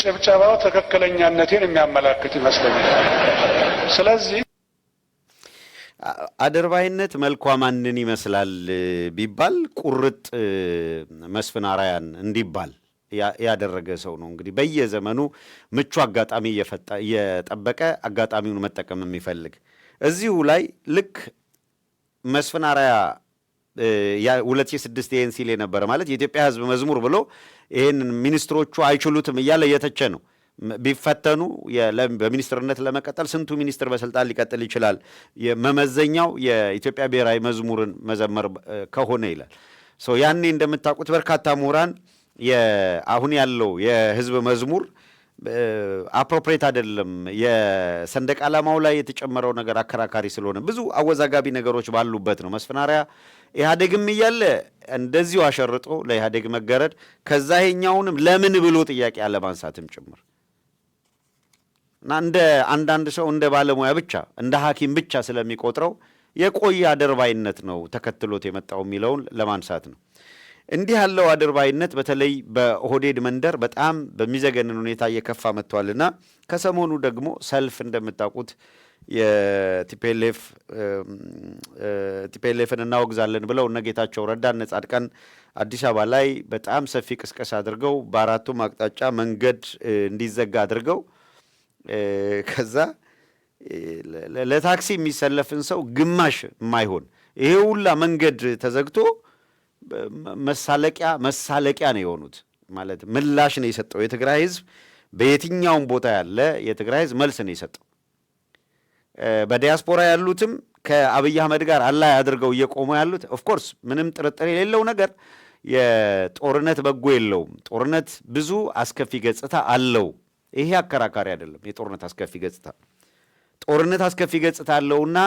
S7: ጭብጨባው ትክክለኛነቴን የሚያመላክት ይመስለኛል። ስለዚህ
S1: አድርባይነት መልኳ ማንን ይመስላል ቢባል ቁርጥ መስፍን አርአያን እንዲባል ያደረገ ሰው ነው። እንግዲህ በየዘመኑ ምቹ አጋጣሚ እየጠበቀ አጋጣሚውን መጠቀም የሚፈልግ እዚሁ ላይ ልክ መስፍን አርአያ 2006 ይህን ሲል የነበረ ማለት የኢትዮጵያ ሕዝብ መዝሙር ብሎ ይህንን ሚኒስትሮቹ አይችሉትም እያለ እየተቸ ነው። ቢፈተኑ በሚኒስትርነት ለመቀጠል ስንቱ ሚኒስትር በስልጣን ሊቀጥል ይችላል? መመዘኛው የኢትዮጵያ ብሔራዊ መዝሙርን መዘመር ከሆነ ይላል። ያኔ እንደምታውቁት በርካታ ምሁራን አሁን ያለው የህዝብ መዝሙር አፕሮፕሬት አይደለም፣ የሰንደቅ ዓላማው ላይ የተጨመረው ነገር አከራካሪ ስለሆነ ብዙ አወዛጋቢ ነገሮች ባሉበት ነው መስፍን አርአያ ኢህአዴግም እያለ እንደዚሁ አሸርጦ ለኢህአዴግ መገረድ ከዛ ይሄኛውንም ለምን ብሎ ጥያቄ አለማንሳትም ጭምር እና እንደ አንዳንድ ሰው እንደ ባለሙያ ብቻ እንደ ሐኪም ብቻ ስለሚቆጥረው የቆየ አድርባይነት ነው ተከትሎት የመጣው የሚለውን ለማንሳት ነው። እንዲህ ያለው አድርባይነት በተለይ በኦህዴድ መንደር በጣም በሚዘገንን ሁኔታ እየከፋ መጥቷልና ከሰሞኑ ደግሞ ሰልፍ እንደምታውቁት የቲፒኤልኤፍን እናወግዛለን ብለው እነ ጌታቸው ረዳ እነ ጻድቃን አዲስ አበባ ላይ በጣም ሰፊ ቅስቀሳ አድርገው በአራቱም አቅጣጫ መንገድ እንዲዘጋ አድርገው ከዛ ለታክሲ የሚሰለፍን ሰው ግማሽ የማይሆን ይሄ ሁላ መንገድ ተዘግቶ መሳለቂያ ነው የሆኑት። ማለት ምላሽ ነው የሰጠው የትግራይ ህዝብ። በየትኛውም ቦታ ያለ የትግራይ ህዝብ መልስ ነው የሰጠው። በዲያስፖራ ያሉትም ከአብይ አህመድ ጋር አላይ አድርገው እየቆሙ ያሉት ኦፍኮርስ ምንም ጥርጥር የሌለው ነገር የጦርነት በጎ የለውም። ጦርነት ብዙ አስከፊ ገጽታ አለው። ይሄ አከራካሪ አይደለም። የጦርነት አስከፊ ገጽታ አለውና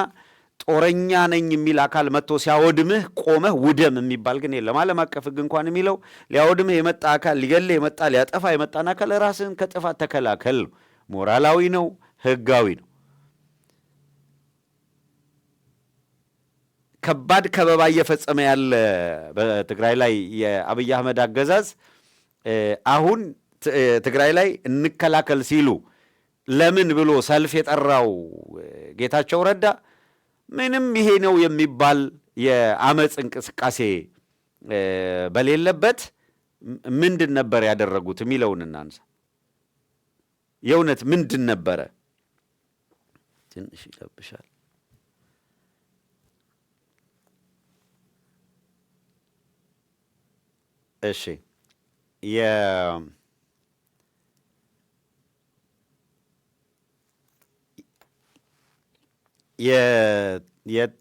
S1: ጦረኛ ነኝ የሚል አካል መጥቶ ሲያወድምህ ቆመህ ውደም የሚባል ግን የለም። ዓለም አቀፍ ህግ እንኳን የሚለው ሊያወድምህ የመጣ አካል ሊገልህ የመጣ ሊያጠፋ የመጣን አካል ራስህን ከጥፋት ተከላከል ነው። ሞራላዊ ነው፣ ህጋዊ ነው። ከባድ ከበባ እየፈጸመ ያለ በትግራይ ላይ የአብይ አህመድ አገዛዝ አሁን ትግራይ ላይ እንከላከል ሲሉ ለምን ብሎ ሰልፍ የጠራው ጌታቸው ረዳ ምንም ይሄ ነው የሚባል የአመፅ እንቅስቃሴ በሌለበት ምንድን ነበር ያደረጉት የሚለውን እናንሳ። የእውነት ምንድን ነበረ? ትንሽ ይለብሻል። እሺ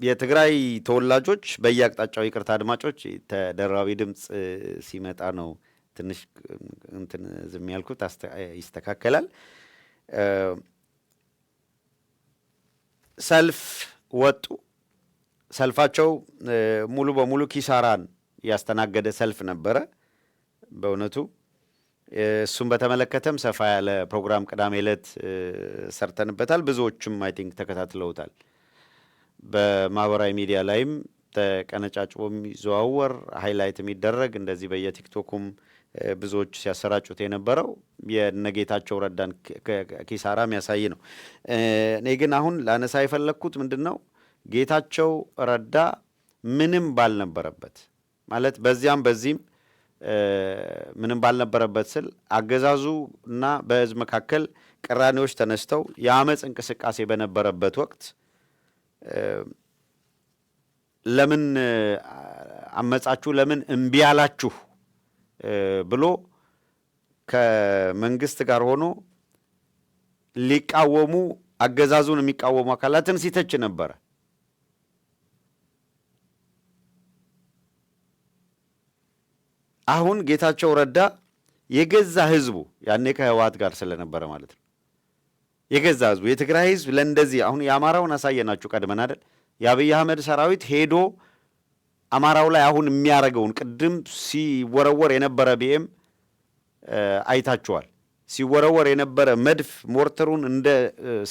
S1: የትግራይ ተወላጆች በየአቅጣጫው ይቅርታ አድማጮች ተደራቢ ድምፅ ሲመጣ ነው ትንሽ እንትን ዝም ያልኩት፣ ይስተካከላል። ሰልፍ ወጡ። ሰልፋቸው ሙሉ በሙሉ ኪሳራን ያስተናገደ ሰልፍ ነበረ በእውነቱ። እሱም በተመለከተም ሰፋ ያለ ፕሮግራም ቅዳሜ ዕለት ሰርተንበታል። ብዙዎችም አይ ቲንክ ተከታትለውታል። በማህበራዊ ሚዲያ ላይም ተቀነጫጭቦ የሚዘዋወር ሃይላይት የሚደረግ እንደዚህ በየቲክቶኩም ብዙዎች ሲያሰራጩት የነበረው የነጌታቸው ረዳን ኪሳራ የሚያሳይ ነው። እኔ ግን አሁን ላነሳ የፈለግኩት ምንድን ነው፣ ጌታቸው ረዳ ምንም ባልነበረበት ማለት በዚያም በዚህም ምንም ባልነበረበት ስል አገዛዙ እና በህዝብ መካከል ቅራኔዎች ተነስተው የአመፅ እንቅስቃሴ በነበረበት ወቅት ለምን አመጻችሁ፣ ለምን እምቢ አላችሁ ብሎ ከመንግስት ጋር ሆኖ ሊቃወሙ አገዛዙን የሚቃወሙ አካላትን ሲተች ነበረ። አሁን ጌታቸው ረዳ የገዛ ህዝቡ ያኔ ከህወሓት ጋር ስለነበረ ማለት ነው የገዛ ህዝቡ የትግራይ ህዝብ ለእንደዚህ አሁን የአማራውን አሳየናችሁ ቀድመን አይደል? የአብይ አህመድ ሰራዊት ሄዶ አማራው ላይ አሁን የሚያረገውን ቅድም ሲወረወር የነበረ ቢኤም አይታችኋል። ሲወረወር የነበረ መድፍ ሞርተሩን እንደ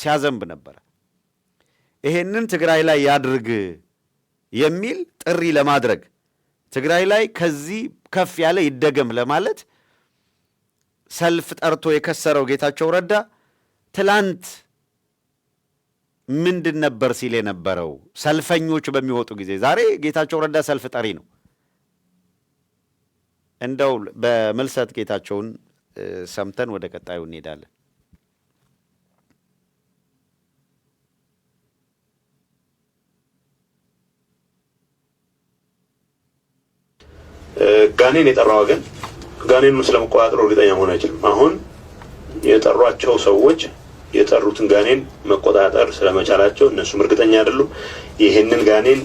S1: ሲያዘንብ ነበረ። ይሄንን ትግራይ ላይ ያድርግ የሚል ጥሪ ለማድረግ ትግራይ ላይ ከዚህ ከፍ ያለ ይደገም ለማለት ሰልፍ ጠርቶ የከሰረው ጌታቸው ረዳ ትላንት ምንድን ነበር ሲል የነበረው ሰልፈኞች በሚወጡ ጊዜ? ዛሬ ጌታቸው ረዳ ሰልፍ ጠሪ ነው። እንደው በመልሰት ጌታቸውን ሰምተን ወደ ቀጣዩ እንሄዳለን።
S8: ጋኔን የጠራው ወገን ጋኔኑን ስለመቆጣጠር እርግጠኛ መሆን አይችልም። አሁን የጠሯቸው ሰዎች የጠሩትን ጋኔን መቆጣጠር ስለመቻላቸው እነሱም እርግጠኛ አይደሉም። ይህንን ጋኔን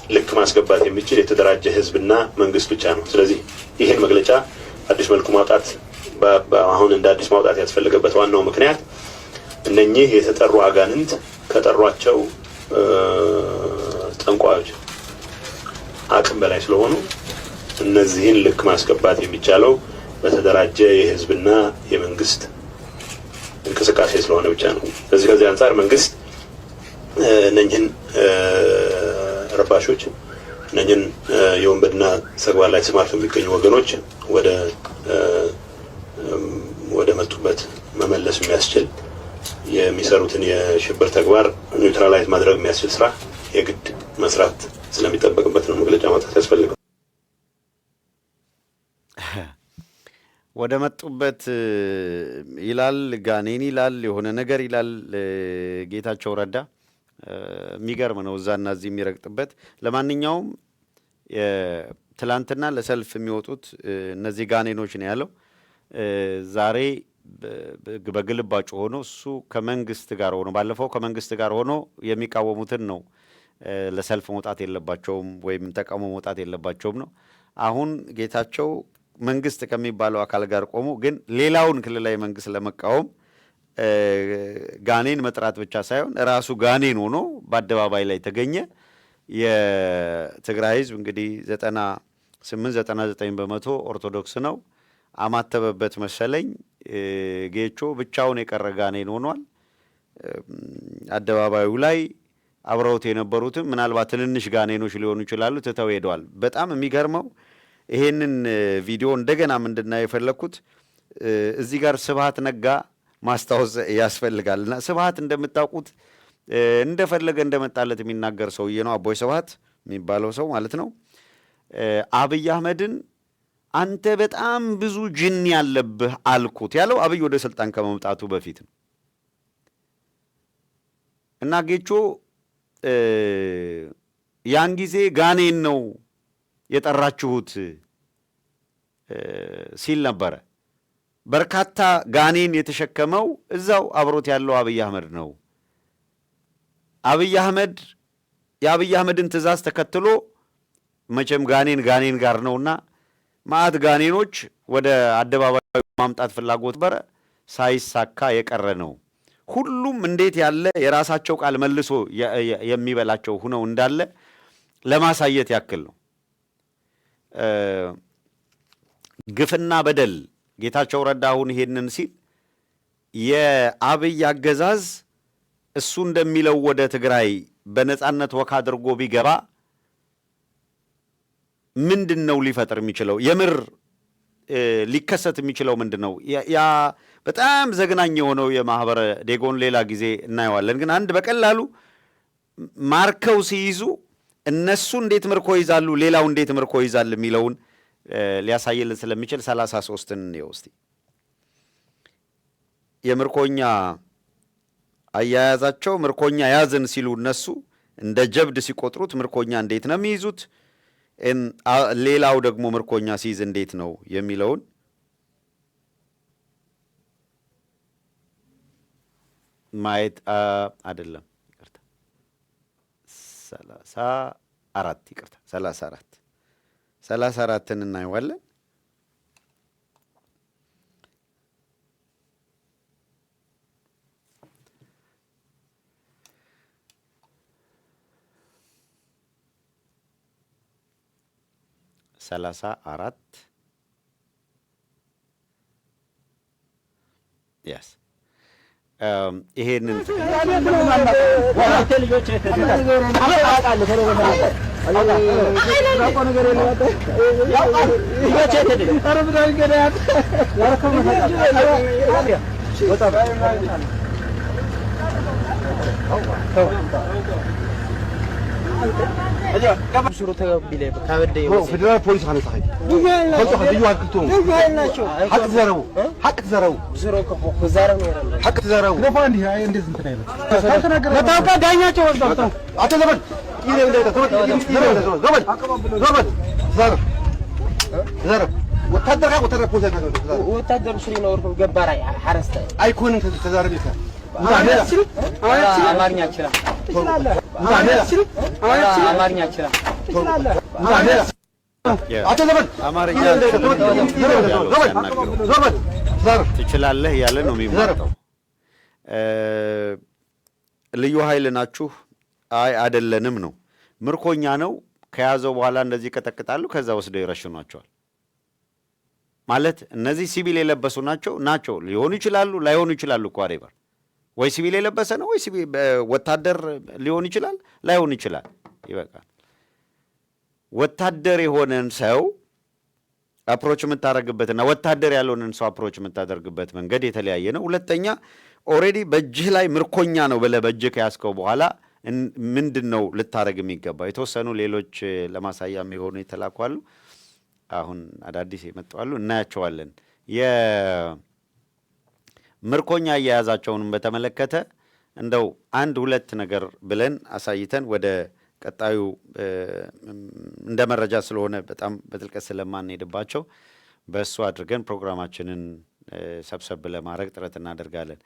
S8: ልክ ማስገባት የሚችል የተደራጀ ህዝብና መንግስት ብቻ ነው። ስለዚህ ይህን መግለጫ አዲስ መልኩ ማውጣት አሁን እንደ አዲስ ማውጣት ያስፈልገበት ዋናው ምክንያት እነኚህ የተጠሩ አጋንንት ከጠሯቸው ጠንቋዮች አቅም በላይ ስለሆኑ እነዚህን ልክ ማስገባት የሚቻለው በተደራጀ የህዝብና የመንግስት እንቅስቃሴ ስለሆነ ብቻ ነው። ስለዚህ ከዚህ አንጻር መንግስት እነኝህን ረባሾች እነኝህን የወንበድና ተግባር ላይ ተሰማርተው የሚገኙ ወገኖች ወደ መጡበት መመለስ የሚያስችል የሚሰሩትን የሽብር ተግባር ኒውትራላይዝ ማድረግ የሚያስችል ስራ የግድ መስራት ስለሚጠበቅበት ነው መግለጫ ማውጣት ያስፈልገው።
S1: ወደ መጡበት ይላል ጋኔን ይላል የሆነ ነገር ይላል ጌታቸው ረዳ። የሚገርም ነው እዛና እዚህ የሚረግጥበት። ለማንኛውም ትላንትና ለሰልፍ የሚወጡት እነዚህ ጋኔኖች ነው ያለው። ዛሬ በግልባጩ ሆኖ እሱ ከመንግስት ጋር ሆኖ ባለፈው ከመንግስት ጋር ሆኖ የሚቃወሙትን ነው ለሰልፍ መውጣት የለባቸውም ወይም ተቃውሞ መውጣት የለባቸውም ነው። አሁን ጌታቸው መንግስት ከሚባለው አካል ጋር ቆሞ ግን ሌላውን ክልላዊ መንግስት ለመቃወም ጋኔን መጥራት ብቻ ሳይሆን ራሱ ጋኔን ሆኖ በአደባባይ ላይ ተገኘ። የትግራይ ህዝብ እንግዲህ 98-99 በመቶ ኦርቶዶክስ ነው። አማተበበት መሰለኝ ጌቾ ብቻውን የቀረ ጋኔን ሆኗል። አደባባዩ ላይ አብረውት የነበሩትም ምናልባት ትንንሽ ጋኔኖች ሊሆኑ ይችላሉ ትተው ሄደዋል። በጣም የሚገርመው ይሄንን ቪዲዮ እንደገና ምንድነው የፈለኩት እዚህ ጋር ስብሃት ነጋ ማስታወስ ያስፈልጋልና ስብሃት እንደምታውቁት እንደፈለገ እንደመጣለት የሚናገር ሰውዬ ነው። አቦይ ስብሃት የሚባለው ሰው ማለት ነው። አብይ አህመድን አንተ በጣም ብዙ ጅን ያለብህ አልኩት ያለው አብይ ወደ ስልጣን ከመምጣቱ በፊት ነው። እና ጌቾ ያን ጊዜ ጋኔን ነው የጠራችሁት ሲል ነበረ። በርካታ ጋኔን የተሸከመው እዛው አብሮት ያለው አብይ አህመድ ነው። አብይ አህመድ የአብይ አህመድን ትእዛዝ ተከትሎ መቼም ጋኔን ጋር ነውና ማአት ጋኔኖች ወደ አደባባይ ማምጣት ፍላጎት በረ ሳይሳካ የቀረ ነው። ሁሉም እንዴት ያለ የራሳቸው ቃል መልሶ የሚበላቸው ሆነው እንዳለ ለማሳየት ያክል ነው። ግፍና በደል ጌታቸው ረዳ አሁን ይሄንን ሲል የአብይ አገዛዝ እሱ እንደሚለው ወደ ትግራይ በነጻነት ወካ አድርጎ ቢገባ ምንድነው ሊፈጥር የሚችለው? የምር ሊከሰት የሚችለው ምንድነው? ያ በጣም ዘግናኝ የሆነው የማህበረ ዴጎን ሌላ ጊዜ እናየዋለን። ግን አንድ በቀላሉ ማርከው ሲይዙ እነሱ እንዴት ምርኮ ይዛሉ፣ ሌላው እንዴት ምርኮ ይዛል የሚለውን ሊያሳይልን ስለሚችል 33ን ነው እስቲ የምርኮኛ አያያዛቸው። ምርኮኛ ያዝን ሲሉ እነሱ እንደ ጀብድ ሲቆጥሩት ምርኮኛ እንዴት ነው የሚይዙት፣ ሌላው ደግሞ ምርኮኛ ሲይዝ እንዴት ነው የሚለውን ማየት አይደለም። ይቅርታ 34ን እናየዋለን። yes ይሄንን
S9: ፌደራል ፖሊስ ሀነሳኸኝ ልዩ አክልቶም ሀቅ ትዘረቡ ሀቅ ትዘረቡ ሀቅ ትዘረቡ ለፋ እንዲህ እንዴት እንትን አይነት ለታውቃ ዳኛቸው ወጣው አቶ ዘመን ይሄ እንደታ ዘመን ዘረብ ዘረብ ወታደር ጋር ወታደር ፖሊስ ጋር ወታደር ሽሪ ነው ወርኩ ገባራ ሐረስተ አይኮንን ተዛረብ ይላል አማርኛ ይችላል አማርኛ ይችላል አቶ ዘመን አማርኛ
S1: ትችላለህ ያለ ነው የሚመጣው። ልዩ ኃይል ናችሁ አይ አይደለንም ነው። ምርኮኛ ነው ከያዘው በኋላ እንደዚህ ቀጠቅጣሉ፣ ከዛ ወስደው ይረሽኗቸዋል። ማለት እነዚህ ሲቪል የለበሱ ናቸው ሊሆኑ ይችላሉ ላይሆኑ ይችላሉ እኮ አሬበር ወይ ሲቪል የለበሰ ነው ወይ ሲቪል ወታደር ሊሆን ይችላል ላይሆን ይችላል። ይበቃል። ወታደር የሆነን ሰው አፕሮች የምታደርግበትና ወታደር ያልሆነን ሰው አፕሮች የምታደርግበት መንገድ የተለያየ ነው። ሁለተኛ ኦልሬዲ በእጅህ ላይ ምርኮኛ ነው ብለህ በእጅህ ከያዝከው በኋላ ምንድን ነው ልታደርግ የሚገባ? የተወሰኑ ሌሎች ለማሳያም የሆኑ የተላኩ አሉ። አሁን አዳዲስ የመጣሉ እናያቸዋለን። የምርኮኛ አያያዛቸውንም በተመለከተ እንደው አንድ ሁለት ነገር ብለን አሳይተን ወደ ቀጣዩ እንደ መረጃ ስለሆነ በጣም በጥልቀት ስለማንሄድባቸው በእሱ አድርገን ፕሮግራማችንን ሰብሰብ ለማድረግ ጥረት እናደርጋለን።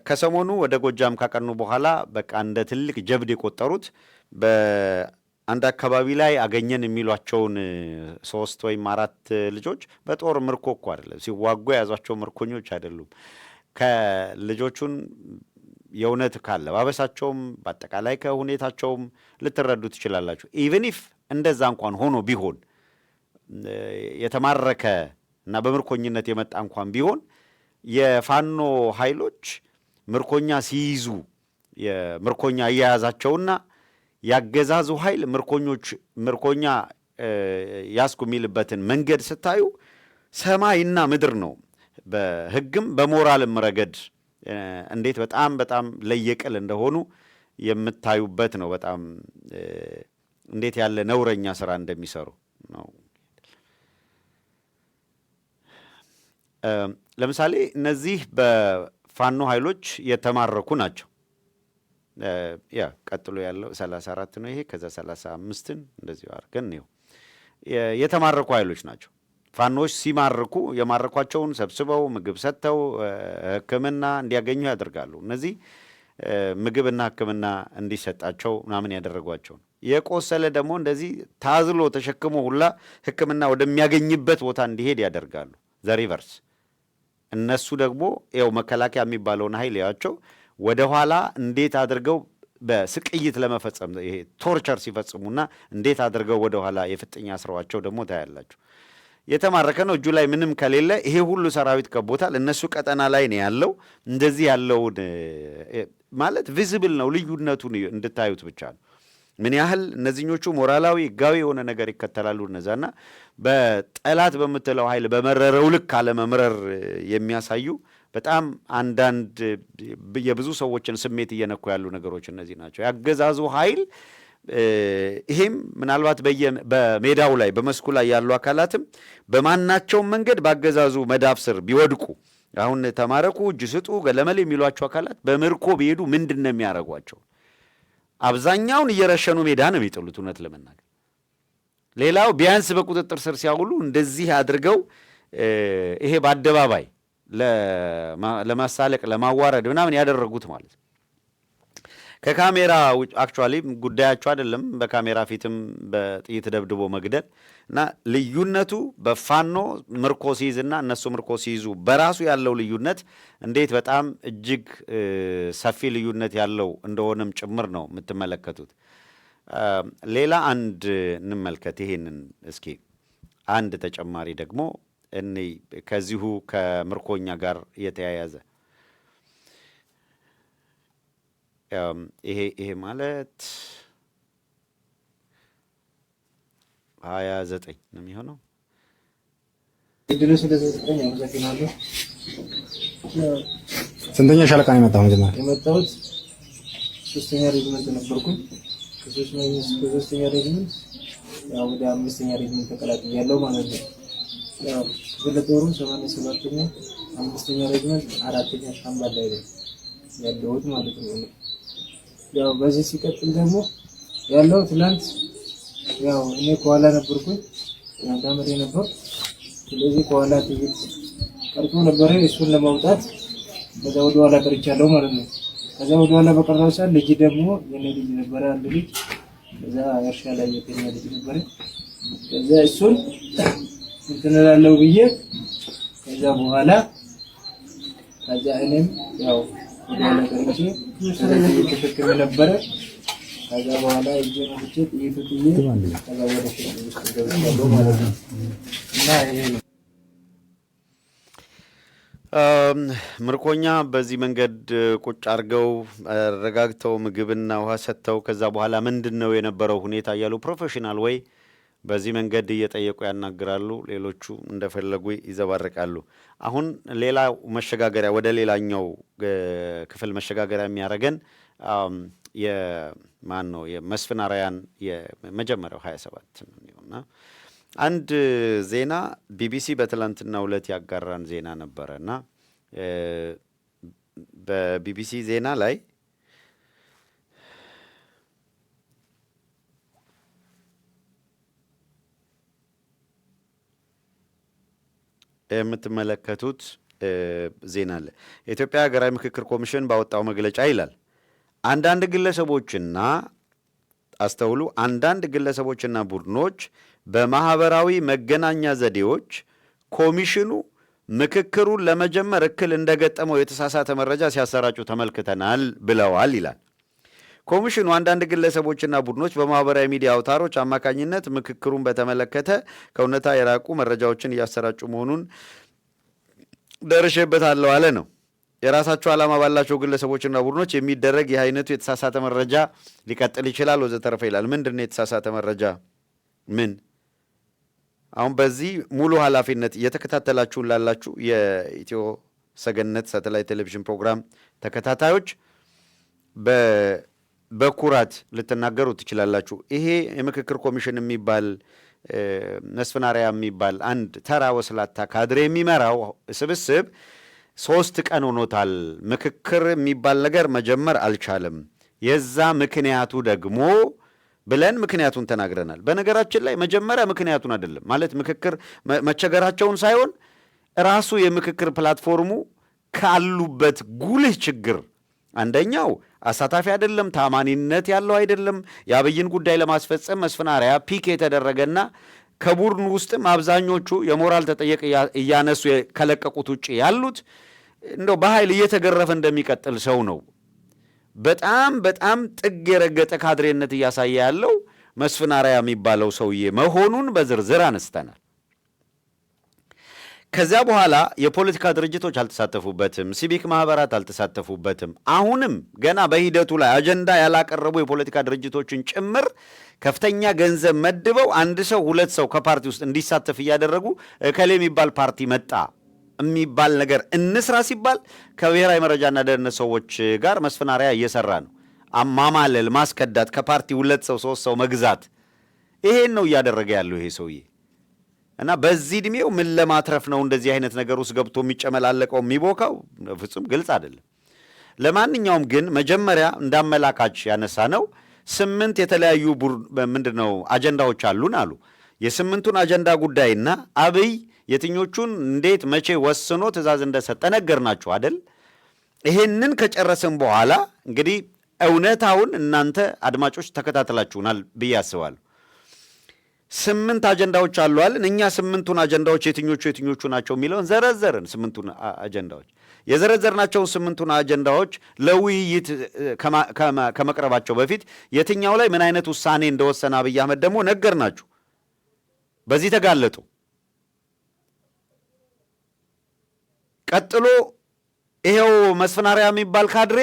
S1: ከሰሞኑ ወደ ጎጃም ካቀኑ በኋላ በቃ እንደ ትልቅ ጀብድ የቆጠሩት በአንድ አካባቢ ላይ አገኘን የሚሏቸውን 3 ወይም 4 ልጆች በጦር ምርኮ እኮ አይደለም ሲዋጉ የያዟቸው ምርኮኞች አይደሉም። ከልጆቹን የእውነት ካለባበሳቸውም በአጠቃላይ ከሁኔታቸውም ልትረዱ ትችላላችሁ። ኢቨን ኢፍ እንደዛ እንኳን ሆኖ ቢሆን የተማረከ እና በምርኮኝነት የመጣ እንኳን ቢሆን የፋኖ ኃይሎች ምርኮኛ ሲይዙ የምርኮኛ አያያዛቸውና ያገዛዙ ኃይል ምርኮኛ ያስኩ የሚልበትን መንገድ ስታዩ ሰማይና ምድር ነው። በሕግም በሞራልም ረገድ እንዴት በጣም በጣም ለየቅል እንደሆኑ የምታዩበት ነው። በጣም እንዴት ያለ ነውረኛ ስራ እንደሚሰሩ ነው። ለምሳሌ እነዚህ በፋኖ ኃይሎች የተማረኩ ናቸው። ያ ቀጥሎ ያለው 34 ነው። ይሄ ከዛ 35ን እንደዚህ አድርገን ነው የተማረኩ ኃይሎች ናቸው። ፋኖች ሲማርኩ የማረኳቸውን ሰብስበው ምግብ ሰጥተው ሕክምና እንዲያገኙ ያደርጋሉ። እነዚህ ምግብና ሕክምና እንዲሰጣቸው ምናምን ያደረጓቸው ነው። የቆሰለ ደግሞ እንደዚህ ታዝሎ ተሸክሞ ሁላ ሕክምና ወደሚያገኝበት ቦታ እንዲሄድ ያደርጋሉ። ዘሪቨርስ እነሱ ደግሞ ያው መከላከያ የሚባለውን ኃይል ያቸው ወደ ኋላ እንዴት አድርገው በስቅይት ለመፈጸም ይሄ ቶርቸር ሲፈጽሙና እንዴት አድርገው ወደ ኋላ የፍጥኛ ስራዋቸው ደግሞ ታያላችሁ። የተማረከ ነው እጁ ላይ ምንም ከሌለ ይሄ ሁሉ ሰራዊት ከቦታል። እነሱ ቀጠና ላይ ነው ያለው። እንደዚህ ያለውን ማለት ቪዚብል ነው። ልዩነቱን እንድታዩት ብቻ ነው። ምን ያህል እነዚህኞቹ ሞራላዊ ሕጋዊ የሆነ ነገር ይከተላሉ። እነዛና በጠላት በምትለው ኃይል በመረረው ልክ አለመምረር የሚያሳዩ በጣም አንዳንድ የብዙ ሰዎችን ስሜት እየነኩ ያሉ ነገሮች እነዚህ ናቸው። ያገዛዙ ኃይል ይሄም ምናልባት በሜዳው ላይ በመስኩ ላይ ያሉ አካላትም በማናቸውም መንገድ ባገዛዙ መዳፍ ስር ቢወድቁ አሁን ተማረኩ፣ እጅ ስጡ፣ ገለመል የሚሏቸው አካላት በምርኮ ቢሄዱ ምንድን ነው የሚያደርጓቸው? አብዛኛውን እየረሸኑ ሜዳ ነው የሚጥሉት። እውነት ለመናገር ሌላው ቢያንስ በቁጥጥር ስር ሲያውሉ እንደዚህ አድርገው ይሄ በአደባባይ ለማሳለቅ ለማዋረድ ምናምን ያደረጉት ማለት ነው። ከካሜራ ውጭ አክቹዋሊ ጉዳያቸው አይደለም። በካሜራ ፊትም በጥይት ደብድቦ መግደል እና ልዩነቱ በፋኖ ምርኮ ሲይዝና እነሱ ምርኮ ሲይዙ በራሱ ያለው ልዩነት እንዴት በጣም እጅግ ሰፊ ልዩነት ያለው እንደሆነም ጭምር ነው የምትመለከቱት። ሌላ አንድ እንመልከት። ይሄንን እስኪ አንድ ተጨማሪ ደግሞ እኔ ከዚሁ ከምርኮኛ ጋር የተያያዘ ይሄ ማለት 29 ነው የሚሆነው።
S10: ስንተኛ ሻለቃ ነው የመጣው? መጀመሪያ
S11: የመጣሁት 3ኛ ሬጅመንት ነበርኩኝ። ከ3ኛ ሬጅመንት ያው ወደ 5ኛ ሬጅመንት ተቀላቅያለሁ ማለት ነው። ያው በለጦሩ 87ኛ 5ኛ ሬጅመንት 4ኛ ሻምበል ላይ ነው ያለሁት ማለት ነው። ያው በዚህ ሲቀጥል ደግሞ ያለው ትናንት ያው እኔ ከኋላ ነበርኩኝ ያንዳመሬ ነበር። ስለዚህ ከኋላ ጥይት ቀርቶ ነበር። እሱን ለማውጣት በዛ ወደ ኋላ ቀርቻለሁ ማለት ነው። ከዛ ወደ ኋላ በቀረው ሰዓት ልጅ ደግሞ የኔ ልጅ ነበር፣ አንድ ልጅ ከዛ እርሻ ላይ የተኛ ልጅ ነበር። ከዛ እሱን እንትን እላለሁ ብዬ ከዛ በኋላ ከዛ እኔም ያው ወደ ኋላ ቀርቼ ተሸክሜ ነበረ። ከዛ በኋላ እጄ ወጥቼ ጥይቱ ጥዬ ከዛ ወደ ሸክም ውስጥ ገብቻለሁ ማለት ነው። እና ይሄ ነው
S1: ምርኮኛ በዚህ መንገድ ቁጭ አድርገው አረጋግተው ምግብና ውሃ ሰጥተው ከዛ በኋላ ምንድን ነው የነበረው ሁኔታ እያሉ ፕሮፌሽናል ወይ በዚህ መንገድ እየጠየቁ ያናግራሉ፣ ሌሎቹ እንደፈለጉ ይዘባርቃሉ። አሁን ሌላ መሸጋገሪያ ወደ ሌላኛው ክፍል መሸጋገሪያ የሚያደርገን የማን ነው የመስፍን አርአያን የመጀመሪያው 27 ነውና አንድ ዜና ቢቢሲ በትላንትናው ዕለት ያጋራን ዜና ነበረና በቢቢሲ ዜና ላይ የምትመለከቱት ዜና አለ። የኢትዮጵያ ሀገራዊ ምክክር ኮሚሽን ባወጣው መግለጫ ይላል አንዳንድ ግለሰቦችና አስተውሉ፣ አንዳንድ ግለሰቦችና ቡድኖች በማህበራዊ መገናኛ ዘዴዎች ኮሚሽኑ ምክክሩን ለመጀመር እክል እንደገጠመው የተሳሳተ መረጃ ሲያሰራጩ ተመልክተናል ብለዋል ይላል። ኮሚሽኑ አንዳንድ ግለሰቦችና ቡድኖች በማህበራዊ ሚዲያ አውታሮች አማካኝነት ምክክሩን በተመለከተ ከእውነታ የራቁ መረጃዎችን እያሰራጩ መሆኑን ደርሼበታለሁ አለ ነው። የራሳቸው ዓላማ ባላቸው ግለሰቦችና ቡድኖች የሚደረግ ይህ አይነቱ የተሳሳተ መረጃ ሊቀጥል ይችላል ወዘተረፈ ይላል። ምንድን ነው የተሳሳተ መረጃ? ምን አሁን በዚህ ሙሉ ኃላፊነት እየተከታተላችሁን ላላችሁ የኢትዮ ሰገነት ሳተላይት ቴሌቪዥን ፕሮግራም ተከታታዮች በኩራት ልትናገሩ ትችላላችሁ። ይሄ የምክክር ኮሚሽን የሚባል መስፍን አርአያ የሚባል አንድ ተራ ወስላታ ካድሬ የሚመራው ስብስብ 3 ቀን ሆኖታል። ምክክር የሚባል ነገር መጀመር አልቻለም። የዛ ምክንያቱ ደግሞ ብለን ምክንያቱን ተናግረናል። በነገራችን ላይ መጀመሪያ ምክንያቱን አይደለም ማለት ምክክር መቸገራቸውን ሳይሆን ራሱ የምክክር ፕላትፎርሙ ካሉበት ጉልህ ችግር አንደኛው አሳታፊ አይደለም፣ ታማኒነት ያለው አይደለም። የአብይን ጉዳይ ለማስፈጸም መስፍን አርአያ ፒክ የተደረገና ከቡድኑ ውስጥም አብዛኞቹ የሞራል ተጠየቅ እያነሱ ከለቀቁት ውጭ ያሉት እንደው በኃይል እየተገረፈ እንደሚቀጥል ሰው ነው። በጣም በጣም ጥግ የረገጠ ካድሬነት እያሳየ ያለው መስፍን አርአያ የሚባለው ሰውዬ መሆኑን በዝርዝር አነስተናል። ከዚያ በኋላ የፖለቲካ ድርጅቶች አልተሳተፉበትም፣ ሲቪክ ማህበራት አልተሳተፉበትም። አሁንም ገና በሂደቱ ላይ አጀንዳ ያላቀረቡ የፖለቲካ ድርጅቶችን ጭምር ከፍተኛ ገንዘብ መድበው አንድ ሰው 2 ሰው ከፓርቲ ውስጥ እንዲሳተፍ እያደረጉ እከሌ የሚባል ፓርቲ መጣ የሚባል ነገር እንስራ ሲባል ከብሔራዊ መረጃና ደህንነት ሰዎች ጋር መስፍን አርአያ እየሰራ ነው። ማማለል፣ ማስከዳት፣ ከፓርቲ 2 ሰው 3 ሰው መግዛት፣ ይሄን ነው እያደረገ ያለው ይሄ ሰውዬ እና በዚህ ዕድሜው ምን ለማትረፍ ነው እንደዚህ አይነት ነገር ውስጥ ገብቶ የሚጨመላለቀው የሚቦካው? ፍጹም ግልጽ አይደለም። ለማንኛውም ግን መጀመሪያ እንዳመላካች ያነሳ ነው 8 የተለያዩ ምንድነው አጀንዳዎች አሉን አሉ። የ8ቱን አጀንዳ ጉዳይና አብይ የትኞቹን እንዴት መቼ ወስኖ ትእዛዝ እንደሰጠ ነገርናችሁ አይደል? ይሄንን ከጨረስን በኋላ እንግዲህ እውነታውን እናንተ አድማጮች ተከታተላችሁናል ብዬ አስባለሁ። 8 አጀንዳዎች አሉ አለን። እኛ 8ቱን አጀንዳዎች የትኞቹ ናቸው የሚለውን ዘረዘርን። 8ቱን አጀንዳዎች የዘረዘርናቸውን 8ቱን አጀንዳዎች ለውይይት ከመቅረባቸው በፊት የትኛው ላይ ምን አይነት ውሳኔ እንደወሰነ አብይ አህመድ ደግሞ ነገርናችሁ። በዚህ ተጋለጡ። ቀጥሎ ይሄው መስፍን አርአያ የሚባል ካድሬ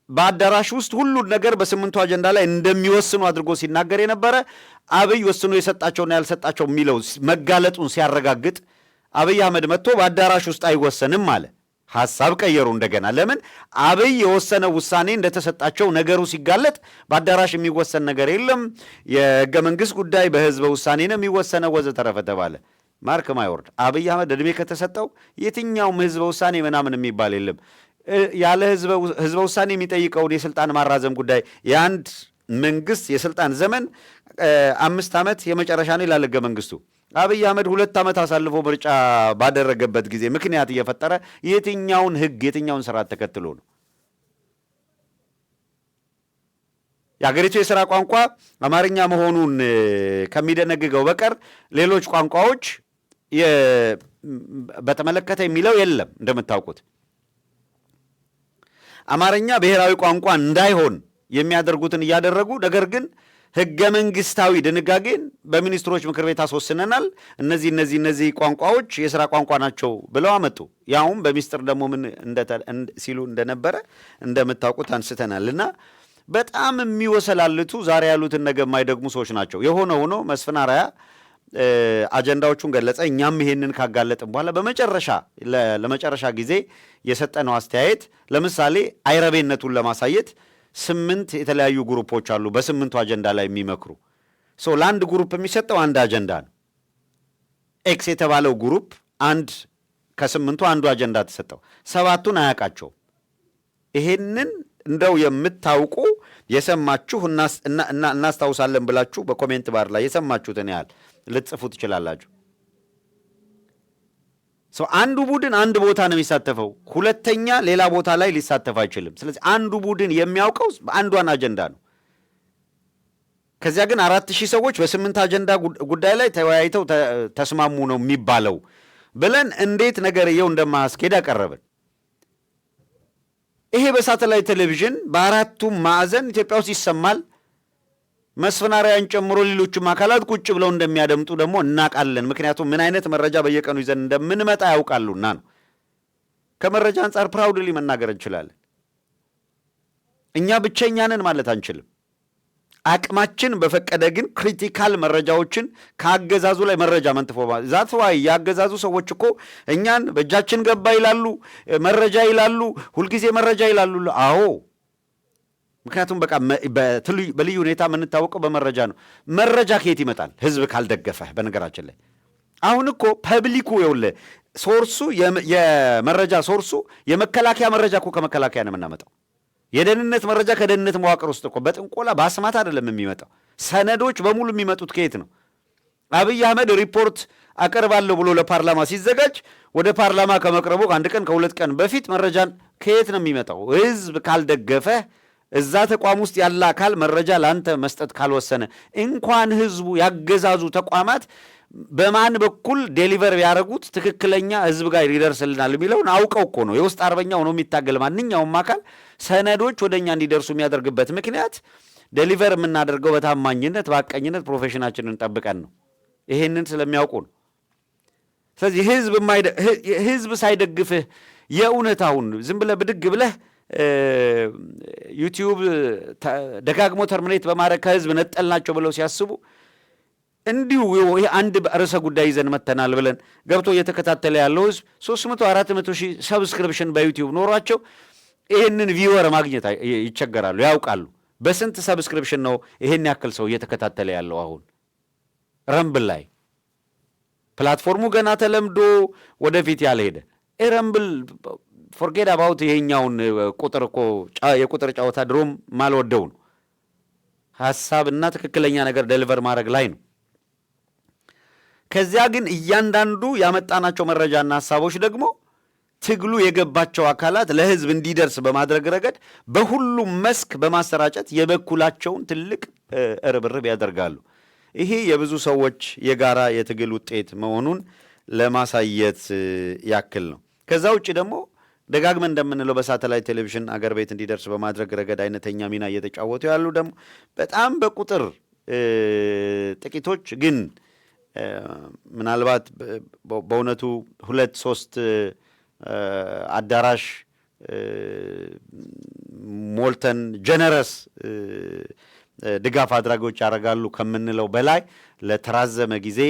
S1: በአዳራሽ ውስጥ ሁሉን ነገር በ8ቱ አጀንዳ ላይ እንደሚወስኑ አድርጎ ሲናገር የነበረ አብይ ወስኖ የሰጣቸውና ያልሰጣቸው የሚለው መጋለጡን ሲያረጋግጥ አብይ አህመድ መጥቶ በአዳራሽ ውስጥ አይወሰንም አለ። ሐሳብ ቀየሩ እንደገና። ለምን? አብይ የወሰነው ውሳኔ እንደተሰጣቸው ነገሩ ሲጋለጥ በአዳራሽ የሚወሰን ነገር የለም፣ የሕገ መንግሥት ጉዳይ በሕዝበ ውሳኔ ነው የሚወሰነው ወዘተረፈ ተባለ። ማርክ ማይወርድ አብይ አህመድ ዕድሜ ከተሰጠው የትኛውም ሕዝበ ውሳኔ ምናምን የሚባል የለም። ያለ ሕዝበ ውሳኔ የሚጠይቀውን የስልጣን ማራዘም ጉዳይ የአንድ መንግስት የስልጣን ዘመን 5 ዓመት የመጨረሻ ነው ይላል ሕገ መንግሥቱ። አብይ አህመድ 2 ዓመት አሳልፎ ምርጫ ባደረገበት ጊዜ ምክንያት እየፈጠረ የትኛውን ሕግ የትኛውን ስርዓት ተከትሎ ነው? የአገሪቱ የሥራ ቋንቋ አማርኛ መሆኑን ከሚደነግገው በቀር ሌሎች ቋንቋዎች በተመለከተ የሚለው የለም። እንደምታውቁት አማርኛ ብሔራዊ ቋንቋ እንዳይሆን የሚያደርጉትን እያደረጉ ነገር ግን ሕገ መንግሥታዊ ድንጋጌን በሚኒስትሮች ምክር ቤት አስወስነናል፣ እነዚህ ቋንቋዎች የሥራ ቋንቋ ናቸው ብለው አመጡ። ያውም በሚስጥር ደግሞ ምን ሲሉ እንደነበረ እንደምታውቁት አንስተናል። እና በጣም የሚወሰላልቱ ዛሬ ያሉትን ነገ የማይደግሙ ሰዎች ናቸው። የሆነ ሆኖ መስፍን አርአያ አጀንዳዎቹን ገለጸ። እኛም ይሄንን ካጋለጥን በኋላ በመጨረሻ ለመጨረሻ ጊዜ የሰጠነው አስተያየት ለምሳሌ አይረቤነቱን ለማሳየት 8 የተለያዩ ግሩፖች አሉ በ8ቱ አጀንዳ ላይ የሚመክሩ ለአንድ ግሩፕ የሚሰጠው አንድ አጀንዳ ነው። ኤክስ የተባለው ግሩፕ ከ8ቱ አንዱ አጀንዳ ተሰጠው፣ 7ቱን አያውቃቸውም። ይሄንን እንደው የምታውቁ የሰማችሁ እናስታውሳለን ብላችሁ በኮሜንት ባር ላይ የሰማችሁትን ያህል ልትጽፉ ትችላላችሁ። አንዱ ቡድን አንድ ቦታ ነው የሚሳተፈው፣ ሁለተኛ ሌላ ቦታ ላይ ሊሳተፍ አይችልም። ስለዚህ አንዱ ቡድን የሚያውቀው አንዷን አጀንዳ ነው። ከዚያ ግን 4000 ሰዎች በ8 አጀንዳ ጉዳይ ላይ ተወያይተው ተስማሙ ነው የሚባለው ብለን እንዴት ነገርየው እንደማያስኬድ አቀረብን። ይሄ በሳተላይት ቴሌቪዥን በአራቱም ማዕዘን ኢትዮጵያ ውስጥ ይሰማል። መስፍን አርአያን ጨምሮ ሌሎችም አካላት ቁጭ ብለው እንደሚያደምጡ ደግሞ እናውቃለን። ምክንያቱም ምን አይነት መረጃ በየቀኑ ይዘን እንደምንመጣ ያውቃሉና ነው። ከመረጃ አንጻር ፕራውድሊ መናገር እንችላለን። እኛ ብቸኛ ነን ማለት አንችልም። አቅማችን በፈቀደ ግን ክሪቲካል መረጃዎችን ከአገዛዙ ላይ መረጃ መንጥፎ ዛት ዋይ ያገዛዙ ሰዎች እኮ እኛን በእጃችን ገባ ይላሉ፣ መረጃ ይላሉ፣ ሁልጊዜ መረጃ ይላሉ። አዎ፣ ምክንያቱም በቃ በልዩ ሁኔታ የምንታወቀው በመረጃ ነው። መረጃ ከየት ይመጣል? ህዝብ ካልደገፈህ። በነገራችን ላይ አሁን እኮ ፐብሊኩ ይኸውልህ ሶርሱ የመረጃ ሶርሱ የመከላከያ መረጃ እኮ ከመከላከያ ነው የምናመጣው። የደህንነት መረጃ ከደህንነት መዋቅር ውስጥ እኮ በጥንቆላ በአስማት አይደለም የሚመጣው። ሰነዶች በሙሉ የሚመጡት ከየት ነው? አብይ አህመድ ሪፖርት አቀርባለሁ ብሎ ለፓርላማ ሲዘጋጅ ወደ ፓርላማ ከመቅረቡ ከአንድ ቀን ከሁለት ቀን በፊት መረጃን ከየት ነው የሚመጣው? ህዝብ ካልደገፈህ፣ እዛ ተቋም ውስጥ ያለ አካል መረጃ ለአንተ መስጠት ካልወሰነ፣ እንኳን ህዝቡ ያገዛዙ ተቋማት በማን በኩል ዴሊቨር ያደረጉት ትክክለኛ ህዝብ ጋር ይደርስልናል የሚለውን አውቀው እኮ ነው። የውስጥ አርበኛው ነው የሚታገል ማንኛውም አካል ሰነዶች ወደ እኛ እንዲደርሱ የሚያደርግበት ምክንያት ዴሊቨር የምናደርገው በታማኝነት በሐቀኝነት ፕሮፌሽናችንን ጠብቀን ነው። ይሄንን ስለሚያውቁ ነው። ስለዚህ ህዝብ ሳይደግፍህ የእውነት አሁን ዝም ብለህ ብድግ ብለህ ዩቲዩብ ደጋግሞ ተርሚኔት በማድረግ ከህዝብ ነጠልናቸው ብለው ሲያስቡ እንዲሁ ይሄ አንድ ርዕሰ ጉዳይ ይዘን መተናል ብለን ገብቶ እየተከታተለ ያለው ህዝብ 300-400 ሺህ ሰብስክሪፕሽን በዩቲዩብ ኖሯቸው ይህንን ቪወር ማግኘት ይቸገራሉ፣ ያውቃሉ። በስንት ሰብስክሪፕሽን ነው ይሄን ያክል ሰው እየተከታተለ ያለው? አሁን ረምብል ላይ ፕላትፎርሙ ገና ተለምዶ ወደፊት ያልሄደ ረምብል ፎርጌት አባውት ይሄኛውን ቁጥር እኮ የቁጥር ጨዋታ ድሮም ማልወደው ነው። ሐሳብና ትክክለኛ ነገር ዴሊቨር ማድረግ ላይ ነው። ከዚያ ግን እያንዳንዱ ያመጣናቸው መረጃና ሐሳቦች ደግሞ ትግሉ የገባቸው አካላት ለህዝብ እንዲደርስ በማድረግ ረገድ በሁሉም መስክ በማሰራጨት የበኩላቸውን ትልቅ ርብርብ ያደርጋሉ። ይሄ የብዙ ሰዎች የጋራ የትግል ውጤት መሆኑን ለማሳየት ያክል ነው። ከዛ ውጭ ደግሞ ደጋግመን እንደምንለው በሳተላይት ቴሌቪዥን አገር ቤት እንዲደርስ በማድረግ ረገድ አይነተኛ ሚና እየተጫወቱ ያሉ ደግሞ በጣም በቁጥር ጥቂቶች ግን ምናልባት በእውነቱ 2-3 አዳራሽ ሞልተን ጀነረስ ድጋፍ አድራጊዎች ያደርጋሉ ከምንለው በላይ ለተራዘመ ጊዜ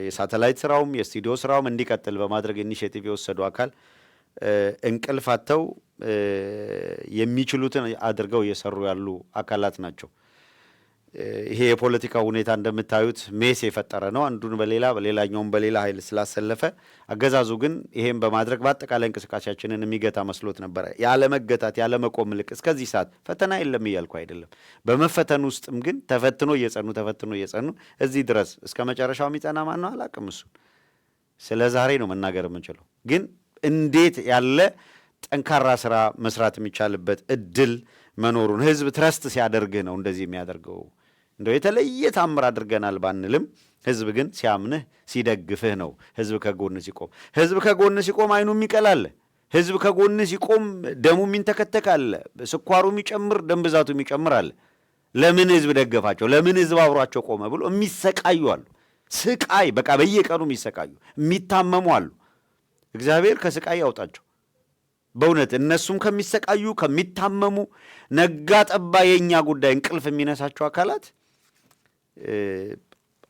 S1: የሳተላይት ስራውም የስቱዲዮ ስራውም እንዲቀጥል በማድረግ ኢኒሼቲቭ የወሰዱ አካል እንቅልፍ አጥተው የሚችሉትን አድርገው እየሰሩ ያሉ አካላት ናቸው። ይሄ የፖለቲካ ሁኔታ እንደምታዩት ሜስ የፈጠረ ነው። አንዱን በሌላ በሌላኛውም በሌላ ኃይል ስላሰለፈ አገዛዙ ግን ይሄን በማድረግ በአጠቃላይ እንቅስቃሴያችንን የሚገታ መስሎት ነበረ። ያለመገታት ያለመቆም ምልክ እስከዚህ ሰዓት ፈተና የለም እያልኩ አይደለም። በመፈተን ውስጥም ግን ተፈትኖ እየጸኑ እዚህ ድረስ እስከ መጨረሻው የሚጸና ማን ነው አላውቅም። እሱን ስለ ዛሬ ነው መናገር የምንችለው። ግን እንዴት ያለ ጠንካራ ስራ መስራት የሚቻልበት እድል መኖሩን ህዝብ ትረስት ሲያደርግህ ነው እንደዚህ የሚያደርገው። እንደው የተለየ ታምር አድርገናል ባንልም ህዝብ ግን ሲያምንህ ሲደግፍህ ነው። ህዝብ ከጎን ሲቆም አይኑ የሚቀላል። ህዝብ ከጎን ሲቆም ደሙ የሚንተከተካል፣ ስኳሩ የሚጨምር፣ ደም ብዛቱ የሚጨምር አለ። ለምን ህዝብ ደገፋቸው፣ ለምን ህዝብ አብሯቸው ቆመ ብሎ የሚሰቃዩ አሉ። ስቃይ በቃ በየቀኑ የሚሰቃዩ የሚታመሙ አሉ። እግዚአብሔር ከስቃይ ያውጣቸው። በእውነት እነሱም ከሚሰቃዩ ከሚታመሙ ነጋ ጠባ የኛ ጉዳይ እንቅልፍ የሚነሳቸው አካላት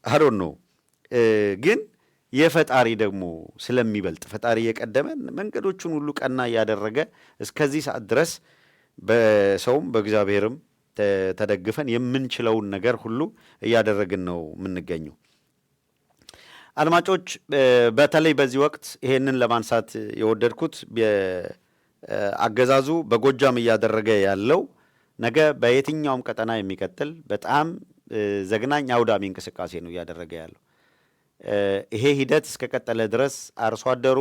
S1: አሮን ነው ግን የፈጣሪ ደግሞ ስለሚበልጥ ፈጣሪ የቀደመን መንገዶቹን ሁሉ ቀና ያደረገ እስከዚህ ሰዓት ድረስ በሰውም በእግዚአብሔርም ተደግፈን የምንችለውን ነገር ሁሉ እያደረግን ነው የምንገኘው። አድማጮች በተለይ በዚህ ወቅት ይሄንን ለማንሳት የወደድኩት አገዛዙ በጎጃም እያደረገ ያለው ነገ በየትኛውም ቀጠና የሚቀጥል በጣም ዘግናኝ አውዳሚ እንቅስቃሴ ነው እያደረገ ያለው። ይሄ ሂደት እስከቀጠለ ድረስ አርሶ አደሩ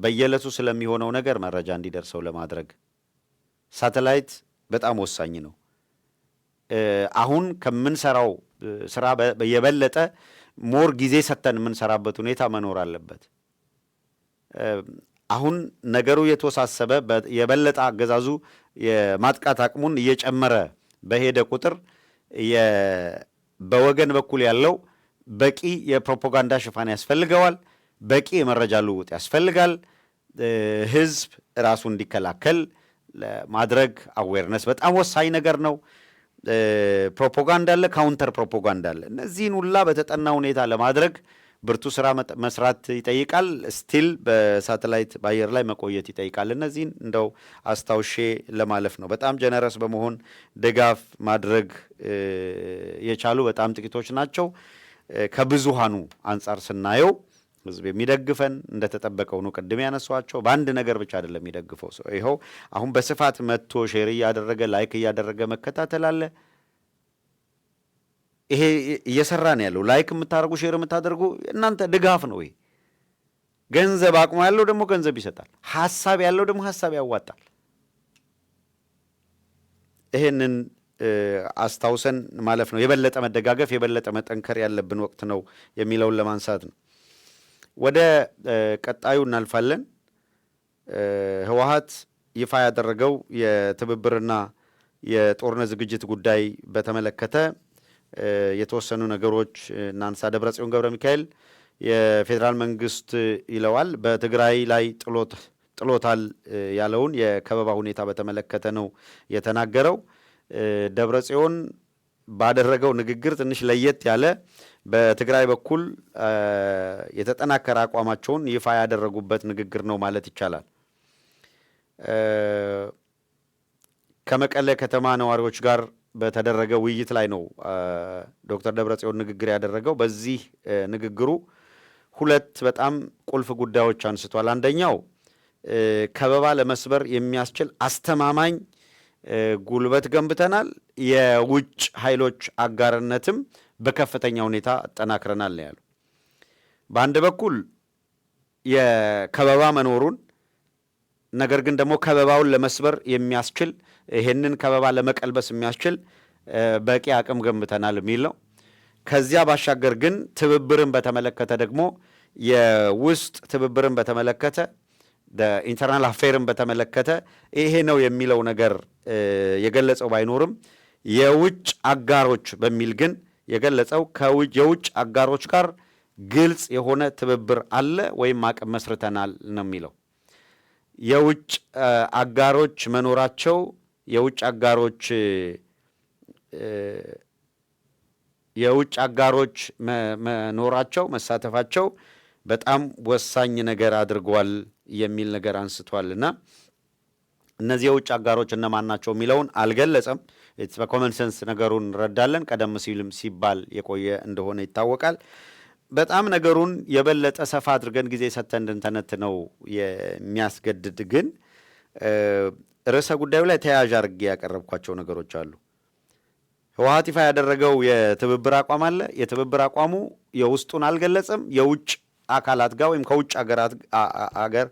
S1: በየዕለቱ ስለሚሆነው ነገር መረጃ እንዲደርሰው ለማድረግ ሳተላይት በጣም ወሳኝ ነው። አሁን ከምንሰራው ስራ የበለጠ ሞር ጊዜ ሰጥተን የምንሰራበት ሁኔታ መኖር አለበት። አሁን ነገሩ የተወሳሰበ የበለጠ አገዛዙ የማጥቃት አቅሙን እየጨመረ በሄደ ቁጥር በወገን በኩል ያለው በቂ የፕሮፓጋንዳ ሽፋን ያስፈልገዋል። በቂ የመረጃ ልውውጥ ያስፈልጋል። ህዝብ ራሱ እንዲከላከል ለማድረግ አዌርነስ በጣም ወሳኝ ነገር ነው። ፕሮፓጋንዳ አለ፣ ካውንተር ፕሮፓጋንዳ አለ። እነዚህን ሁላ በተጠና ሁኔታ ለማድረግ ብርቱ ስራ መስራት ይጠይቃል። ስቲል በሳተላይት በአየር ላይ መቆየት ይጠይቃል። እነዚህን እንደው አስታውሼ ለማለፍ ነው። በጣም ጀነረስ በመሆን ድጋፍ ማድረግ የቻሉ በጣም ጥቂቶች ናቸው። ከብዙሃኑ አንጻር ስናየው ህዝብ የሚደግፈን እንደተጠበቀው ነው። ቅድም ያነሷቸው በአንድ ነገር ብቻ አይደለም የሚደግፈው ሰው። ይኸው አሁን በስፋት መጥቶ ሼር እያደረገ ላይክ እያደረገ መከታተል አለ። ይሄ እየሰራ ነው ያለው። ላይክ የምታደርጉ ሼር የምታደርጉ እናንተ ድጋፍ ነው። ይሄ ገንዘብ አቅሙ ያለው ደግሞ ገንዘብ ይሰጣል፣ ሀሳብ ያለው ደግሞ ሀሳብ ያዋጣል። ይሄንን አስታውሰን ማለፍ ነው። የበለጠ መደጋገፍ የበለጠ መጠንከር ያለብን ወቅት ነው የሚለውን ለማንሳት ነው። ወደ ቀጣዩ እናልፋለን። ህወሓት ይፋ ያደረገው የትብብርና የጦርነት ዝግጅት ጉዳይ በተመለከተ የተወሰኑ ነገሮች እናንሳ። ደብረጽዮን ገብረ ሚካኤል የፌዴራል መንግስት ይለዋል በትግራይ ላይ ጥሎታል ያለውን የከበባ ሁኔታ በተመለከተ ነው የተናገረው። ደብረጽዮን ባደረገው ንግግር ትንሽ ለየት ያለ በትግራይ በኩል የተጠናከረ አቋማቸውን ይፋ ያደረጉበት ንግግር ነው ማለት ይቻላል። ከመቀሌ ከተማ ነዋሪዎች ጋር በተደረገ ውይይት ላይ ነው ዶክተር ደብረጽዮን ንግግር ያደረገው። በዚህ ንግግሩ ሁለት በጣም ቁልፍ ጉዳዮች አንስቷል። አንደኛው ከበባ ለመስበር የሚያስችል አስተማማኝ ጉልበት ገንብተናል፣ የውጭ ኃይሎች አጋርነትም በከፍተኛ ሁኔታ አጠናክረናል ነው ያለው። በአንድ በኩል የከበባ መኖሩን ነገር ግን ደግሞ ከበባውን ለመስበር የሚያስችል ይሄንን ከበባ ለመቀልበስ የሚያስችል በቂ አቅም ገንብተናል የሚል ነው። ከዚያ ባሻገር ግን ትብብርን በተመለከተ ደግሞ የውስጥ ትብብርን በተመለከተ ኢንተርናል አፌርን በተመለከተ ይሄ ነው የሚለው ነገር የገለጸው ባይኖርም የውጭ አጋሮች በሚል ግን የገለጸው የውጭ አጋሮች ጋር ግልጽ የሆነ ትብብር አለ ወይም አቅም መስርተናል ነው የሚለው። የውጭ አጋሮች መኖራቸው መሳተፋቸው በጣም ወሳኝ ነገር አድርጓል የሚል ነገር አንስቷልና እነዚህ የውጭ አጋሮች እነማን ናቸው የሚለውን አልገለጸም። በኮመን ሰንስ ነገሩን እንረዳለን። ቀደም ሲልም ሲባል የቆየ እንደሆነ ይታወቃል። በጣም ነገሩን የበለጠ ሰፋ አድርገን ጊዜ ሰጥተን እንድንተነትነው የሚያስገድድ ግን ርዕሰ ጉዳዩ ላይ ተያያዥ አድርጌ ያቀረብኳቸው ነገሮች አሉ። ህወሓት ይፋ ያደረገው የትብብር አቋም አለ። የትብብር አቋሙ የውስጡን አልገለጸም። የውጭ አካላት ጋር ወይም ከውጭ አገር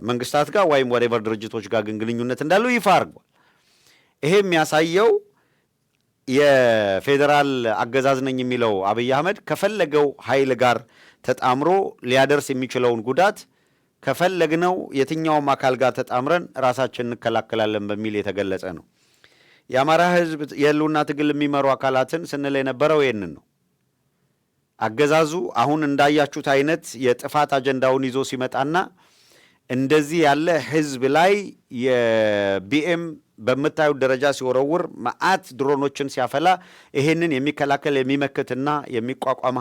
S1: መንግስታት ጋር ወይም ወደቨር ድርጅቶች ጋር ግን ግንኙነት እንዳለው ይፋ አድርጓል። ይሄ የሚያሳየው የፌዴራል አገዛዝ ነኝ የሚለው አብይ አህመድ ከፈለገው ኃይል ጋር ተጣምሮ ሊያደርስ የሚችለውን ጉዳት ከፈለግነው የትኛውም አካል ጋር ተጣምረን ራሳችን እንከላከላለን በሚል የተገለጸ ነው። የአማራ ህዝብ የህልውና ትግል የሚመሩ አካላትን ስንል የነበረው ይህንን ነው። አገዛዙ አሁን እንዳያችሁት አይነት የጥፋት አጀንዳውን ይዞ ሲመጣና እንደዚህ ያለ ህዝብ ላይ የቢኤም በመታዩ ደረጃ ሲወረውር ማአት ድሮኖችን ሲያፈላ ይሄንን የሚከላከል የሚመክትና የሚቋቋም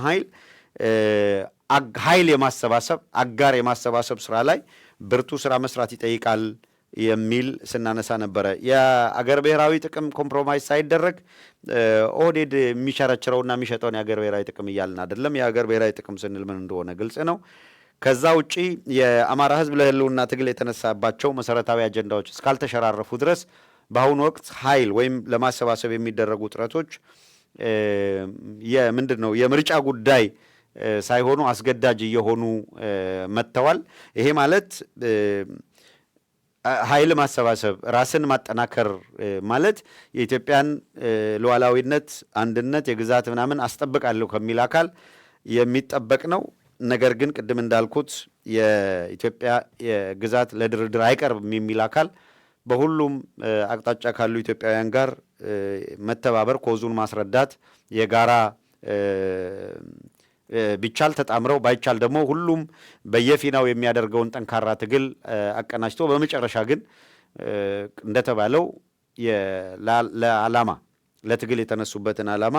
S1: ኃይል የማሰባሰብ አጋር የማሰባሰብ ስራ ላይ ብርቱ ስራ መስራት ይጠይቃል የሚል ስናነሳ ነበረ። የአገር ብሔራዊ ጥቅም ኮምፕሮማይዝ ሳይደረግ ኦህዴድ የሚሸረችረውና የሚሸጠውን የአገር ብሔራዊ ጥቅም እያልን አይደለም። የአገር ብሔራዊ ጥቅም ስንል ምን እንደሆነ ግልጽ ነው። ከዛ ውጪ የአማራ ህዝብ ለህልውና ትግል የተነሳባቸው መሰረታዊ አጀንዳዎች እስካልተሸራረፉ ድረስ በአሁኑ ወቅት ኃይል ወይም ለማሰባሰብ የሚደረጉ ጥረቶች ምንድን ነው የምርጫ ጉዳይ ሳይሆኑ አስገዳጅ እየሆኑ መጥተዋል። ይሄ ማለት ኃይል ማሰባሰብ ራስን ማጠናከር ማለት የኢትዮጵያን ሉዓላዊነት፣ አንድነት፣ የግዛት ምናምን አስጠብቃለሁ ከሚል አካል የሚጠበቅ ነው። ነገር ግን ቅድም እንዳልኩት የኢትዮጵያ የግዛት ለድርድር አይቀርብም የሚል አካል በሁሉም አቅጣጫ ካሉ ኢትዮጵያውያን ጋር መተባበር፣ ኮዙን ማስረዳት፣ የጋራ ቢቻል ተጣምረው ባይቻል ደግሞ ሁሉም በየፊናው የሚያደርገውን ጠንካራ ትግል አቀናጅቶ በመጨረሻ ግን እንደተባለው ለዓላማ ለትግል የተነሱበትን ዓላማ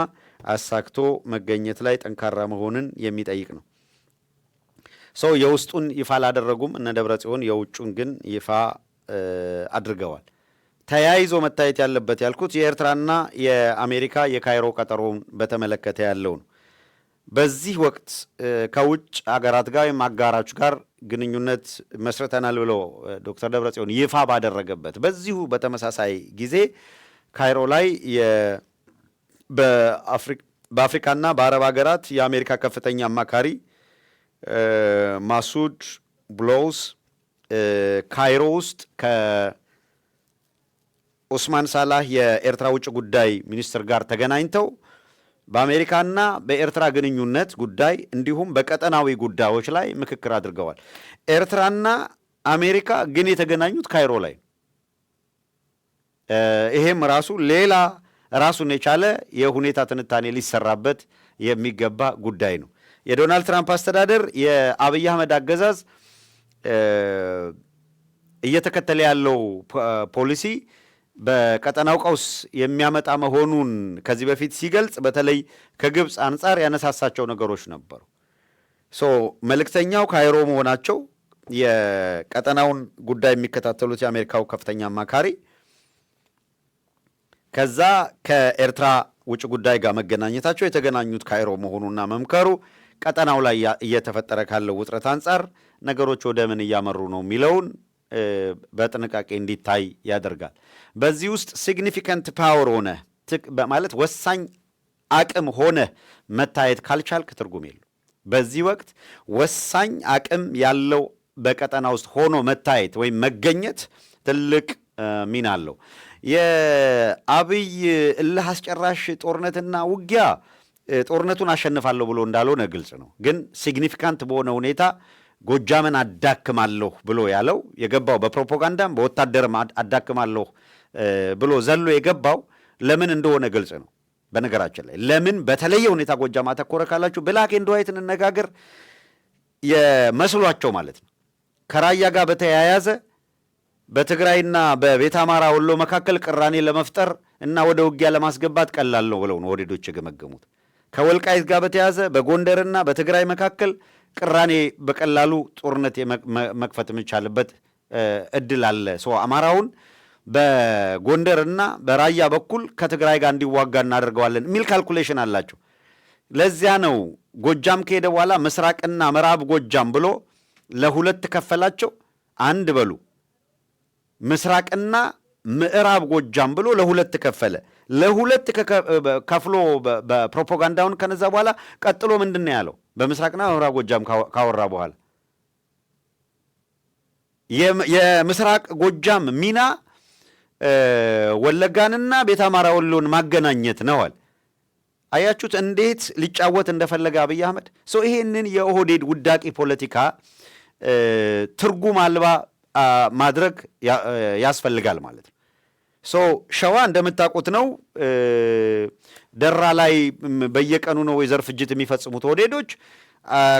S1: አሳክቶ መገኘት ላይ ጠንካራ መሆንን የሚጠይቅ ነው። ሰው የውስጡን ይፋ አላደረጉም እነ ደብረ ጽዮን፣ የውጩን ግን ይፋ አድርገዋል። ተያይዞ መታየት ያለበት ያልኩት የኤርትራና የአሜሪካ የካይሮ ቀጠሮውን በተመለከተ ያለው ነው። በዚህ ወቅት ከውጭ አገራት ጋር ወይም አጋራች ጋር ግንኙነት መስርተናል ብሎ ዶክተር ደብረጽዮን ይፋ ባደረገበት በዚሁ በተመሳሳይ ጊዜ ካይሮ ላይ በአፍሪካና በአረብ ሀገራት የአሜሪካ ከፍተኛ አማካሪ ማሱድ ብሎውስ ካይሮ ውስጥ ከኡስማን ሳላህ የኤርትራ ውጭ ጉዳይ ሚኒስትር ጋር ተገናኝተው በአሜሪካና በኤርትራ ግንኙነት ጉዳይ እንዲሁም በቀጠናዊ ጉዳዮች ላይ ምክክር አድርገዋል። ኤርትራና አሜሪካ ግን የተገናኙት ካይሮ ላይ ይሄም ራሱ ሌላ ራሱን የቻለ የሁኔታ ትንታኔ ሊሰራበት የሚገባ ጉዳይ ነው። የዶናልድ ትራምፕ አስተዳደር የአብይ አህመድ አገዛዝ እየተከተለ ያለው ፖሊሲ በቀጠናው ቀውስ የሚያመጣ መሆኑን ከዚህ በፊት ሲገልጽ በተለይ ከግብፅ አንጻር ያነሳሳቸው ነገሮች ነበሩ። መልእክተኛው ካይሮ መሆናቸው የቀጠናውን ጉዳይ የሚከታተሉት የአሜሪካው ከፍተኛ አማካሪ ከዛ ከኤርትራ ውጭ ጉዳይ ጋር መገናኘታቸው የተገናኙት ካይሮ መሆኑና መምከሩ ቀጠናው ላይ እየተፈጠረ ካለው ውጥረት አንጻር ነገሮች ወደ ምን እያመሩ ነው የሚለውን በጥንቃቄ እንዲታይ ያደርጋል። በዚህ ውስጥ ሲግኒፊካንት ፓወር ሆነ ማለት ወሳኝ አቅም ሆነ መታየት ካልቻልክ ትርጉም የለው። በዚህ ወቅት ወሳኝ አቅም ያለው በቀጠና ውስጥ ሆኖ መታየት ወይም መገኘት ትልቅ ሚና አለው። የአብይ እልህ አስጨራሽ ጦርነትና ውጊያ ጦርነቱን አሸንፋለሁ ብሎ እንዳልሆነ ግልጽ ነው። ግን ሲግኒፊካንት በሆነ ሁኔታ ጎጃምን አዳክማለሁ ብሎ ያለው የገባው በፕሮፓጋንዳም በወታደርም አዳክማለሁ ብሎ ዘሎ የገባው ለምን እንደሆነ ግልጽ ነው። በነገራችን ላይ ለምን በተለየ ሁኔታ ጎጃም አተኮረ ካላችሁ ብላክ ኤንድ ዋይት እንነጋገር የመስሏቸው ማለት ነው። ከራያ ጋር በተያያዘ በትግራይና በቤተ አማራ ወሎ መካከል ቅራኔ ለመፍጠር እና ወደ ውጊያ ለማስገባት ቀላል ነው ብለው ነው ወዴዶች የገመገሙት። ከወልቃይት ጋር በተያያዘ በጎንደርና በትግራይ መካከል ቅራኔ በቀላሉ ጦርነት መክፈት የሚቻልበት እድል አለ። አማራውን በጎንደርና በራያ በኩል ከትግራይ ጋር እንዲዋጋ እናደርገዋለን የሚል ካልኩሌሽን አላቸው። ለዚያ ነው ጎጃም ከሄደ በኋላ ምስራቅና ምዕራብ ጎጃም ብሎ ለሁለት ከፈላቸው። አንድ በሉ ምስራቅና ምዕራብ ጎጃም ብሎ ለሁለት ከፈለ። ለሁለት ከፍሎ በፕሮፓጋንዳውን ከነዛ በኋላ ቀጥሎ ምንድን ነው ያለው? በምስራቅና ምዕራብ ጎጃም ካወራ በኋላ የምስራቅ ጎጃም ሚና ወለጋንና ቤተ አማራ ወሎን ማገናኘት ነዋል። አያችሁት እንዴት ሊጫወት እንደፈለገ አብይ አህመድ። ይሄንን የኦህዴድ ውዳቂ ፖለቲካ ትርጉም አልባ ማድረግ ያስፈልጋል ማለት ነው። ሸዋ እንደምታውቁት ነው። ደራ ላይ በየቀኑ ነው የዘር ፍጅት የሚፈጽሙት ኦህዴዶች።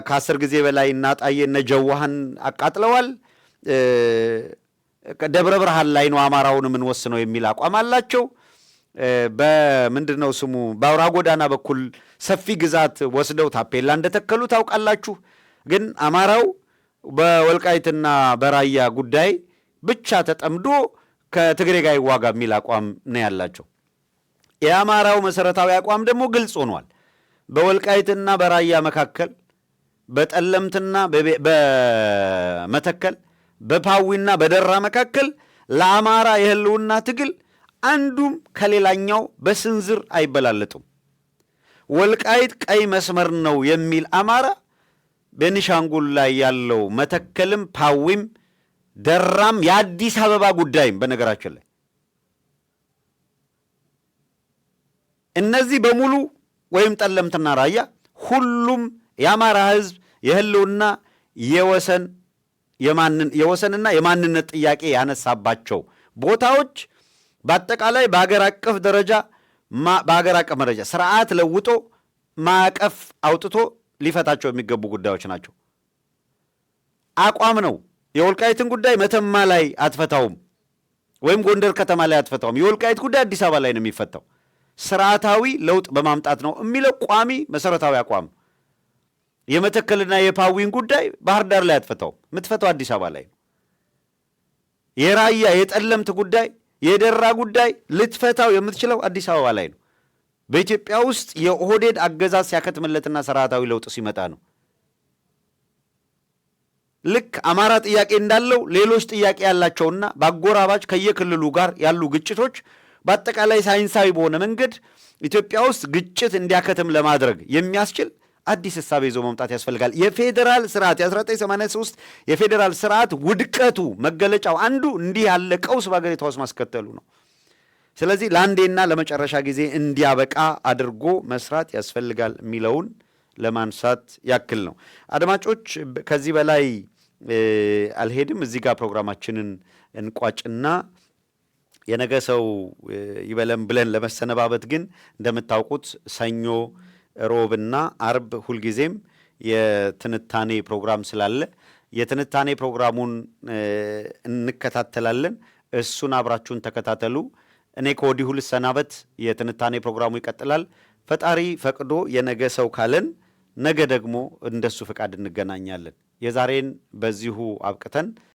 S1: ከ10 ጊዜ በላይ እናጣዬ እነ ጀዋሃን አቃጥለዋል። ደብረ ብርሃን ላይ ነው አማራውን የምንወስነው የሚል አቋም አላቸው። በምንድነው ስሙ በአውራ ጎዳና በኩል ሰፊ ግዛት ወስደው ታፔላ እንደተከሉ ታውቃላችሁ። ግን አማራው በወልቃይትና በራያ ጉዳይ ብቻ ተጠምዶ ከትግሬ ጋር ይዋጋ የሚል አቋም ነው ያላቸው። የአማራው መሰረታዊ አቋም ደግሞ ግልጽ ሆኗል። በወልቃይትና በራያ መካከል፣ በጠለምትና በመተከል፣ በፓዊና በደራ መካከል ለአማራ የህልውና ትግል አንዱም ከሌላኛው በስንዝር አይበላለጡም። ወልቃይት ቀይ መስመር ነው የሚል አማራ ቤኒሻንጉል ላይ ያለው መተከልም ፓዊም ደራም የአዲስ አበባ ጉዳይም በነገራችን ላይ እነዚህ በሙሉ ወይም ጠለምትና ራያ ሁሉም የአማራ ህዝብ የህልውና የወሰንና የማንነት ጥያቄ ያነሳባቸው ቦታዎች በአጠቃላይ በአገር አቀፍ ደረጃ ስርዓት ለውጦ ማዕቀፍ አውጥቶ ሊፈታቸው የሚገቡ ጉዳዮች ናቸው። አቋም ነው። የወልቃይትን ጉዳይ መተማ ላይ አትፈታውም፣ ወይም ጎንደር ከተማ ላይ አትፈታውም። የወልቃይት ጉዳይ አዲስ አበባ ላይ ነው የሚፈታው። ስርዓታዊ ለውጥ በማምጣት ነው የሚለው ቋሚ መሰረታዊ አቋም። የመተከልና የፓዊን ጉዳይ ባህር ዳር ላይ አትፈታውም፣ የምትፈታው አዲስ አበባ ላይ ነው። የራያ የጠለምት ጉዳይ የደራ ጉዳይ ልትፈታው የምትችለው አዲስ አበባ ላይ ነው። በኢትዮጵያ ውስጥ የኦህዴድ አገዛዝ ሲያከትምለትና ስርዓታዊ ለውጥ ሲመጣ ነው። ልክ አማራ ጥያቄ እንዳለው ሌሎች ጥያቄ ያላቸውና በአጎራባች ከየክልሉ ጋር ያሉ ግጭቶች በአጠቃላይ ሳይንሳዊ በሆነ መንገድ ኢትዮጵያ ውስጥ ግጭት እንዲያከትም ለማድረግ የሚያስችል አዲስ ሐሳብ ይዞ መምጣት ያስፈልጋል። የፌዴራል ስርዓት የ1983 የፌዴራል ስርዓት ውድቀቱ መገለጫው አንዱ እንዲህ ያለ ቀውስ በአገሪቷ ውስጥ ማስከተሉ ነው። ስለዚህ ለአንዴና ለመጨረሻ ጊዜ እንዲያበቃ አድርጎ መስራት ያስፈልጋል የሚለውን ለማንሳት ያክል ነው። አድማጮች ከዚህ በላይ አልሄድም። እዚህ ጋር ፕሮግራማችንን እንቋጭና የነገ ሰው ይበለም ብለን ለመሰነባበት ግን እንደምታውቁት ሰኞ፣ ሮብና አርብ ሁልጊዜም የትንታኔ ፕሮግራም ስላለ የትንታኔ ፕሮግራሙን እንከታተላለን። እሱን አብራችሁን ተከታተሉ። እኔ ከወዲሁ ልሰናበት። የትንታኔ ፕሮግራሙ ይቀጥላል። ፈጣሪ ፈቅዶ የነገ ሰው ካለን ነገ ደግሞ እንደሱ ፍቃድ እንገናኛለን። የዛሬን በዚሁ አብቅተን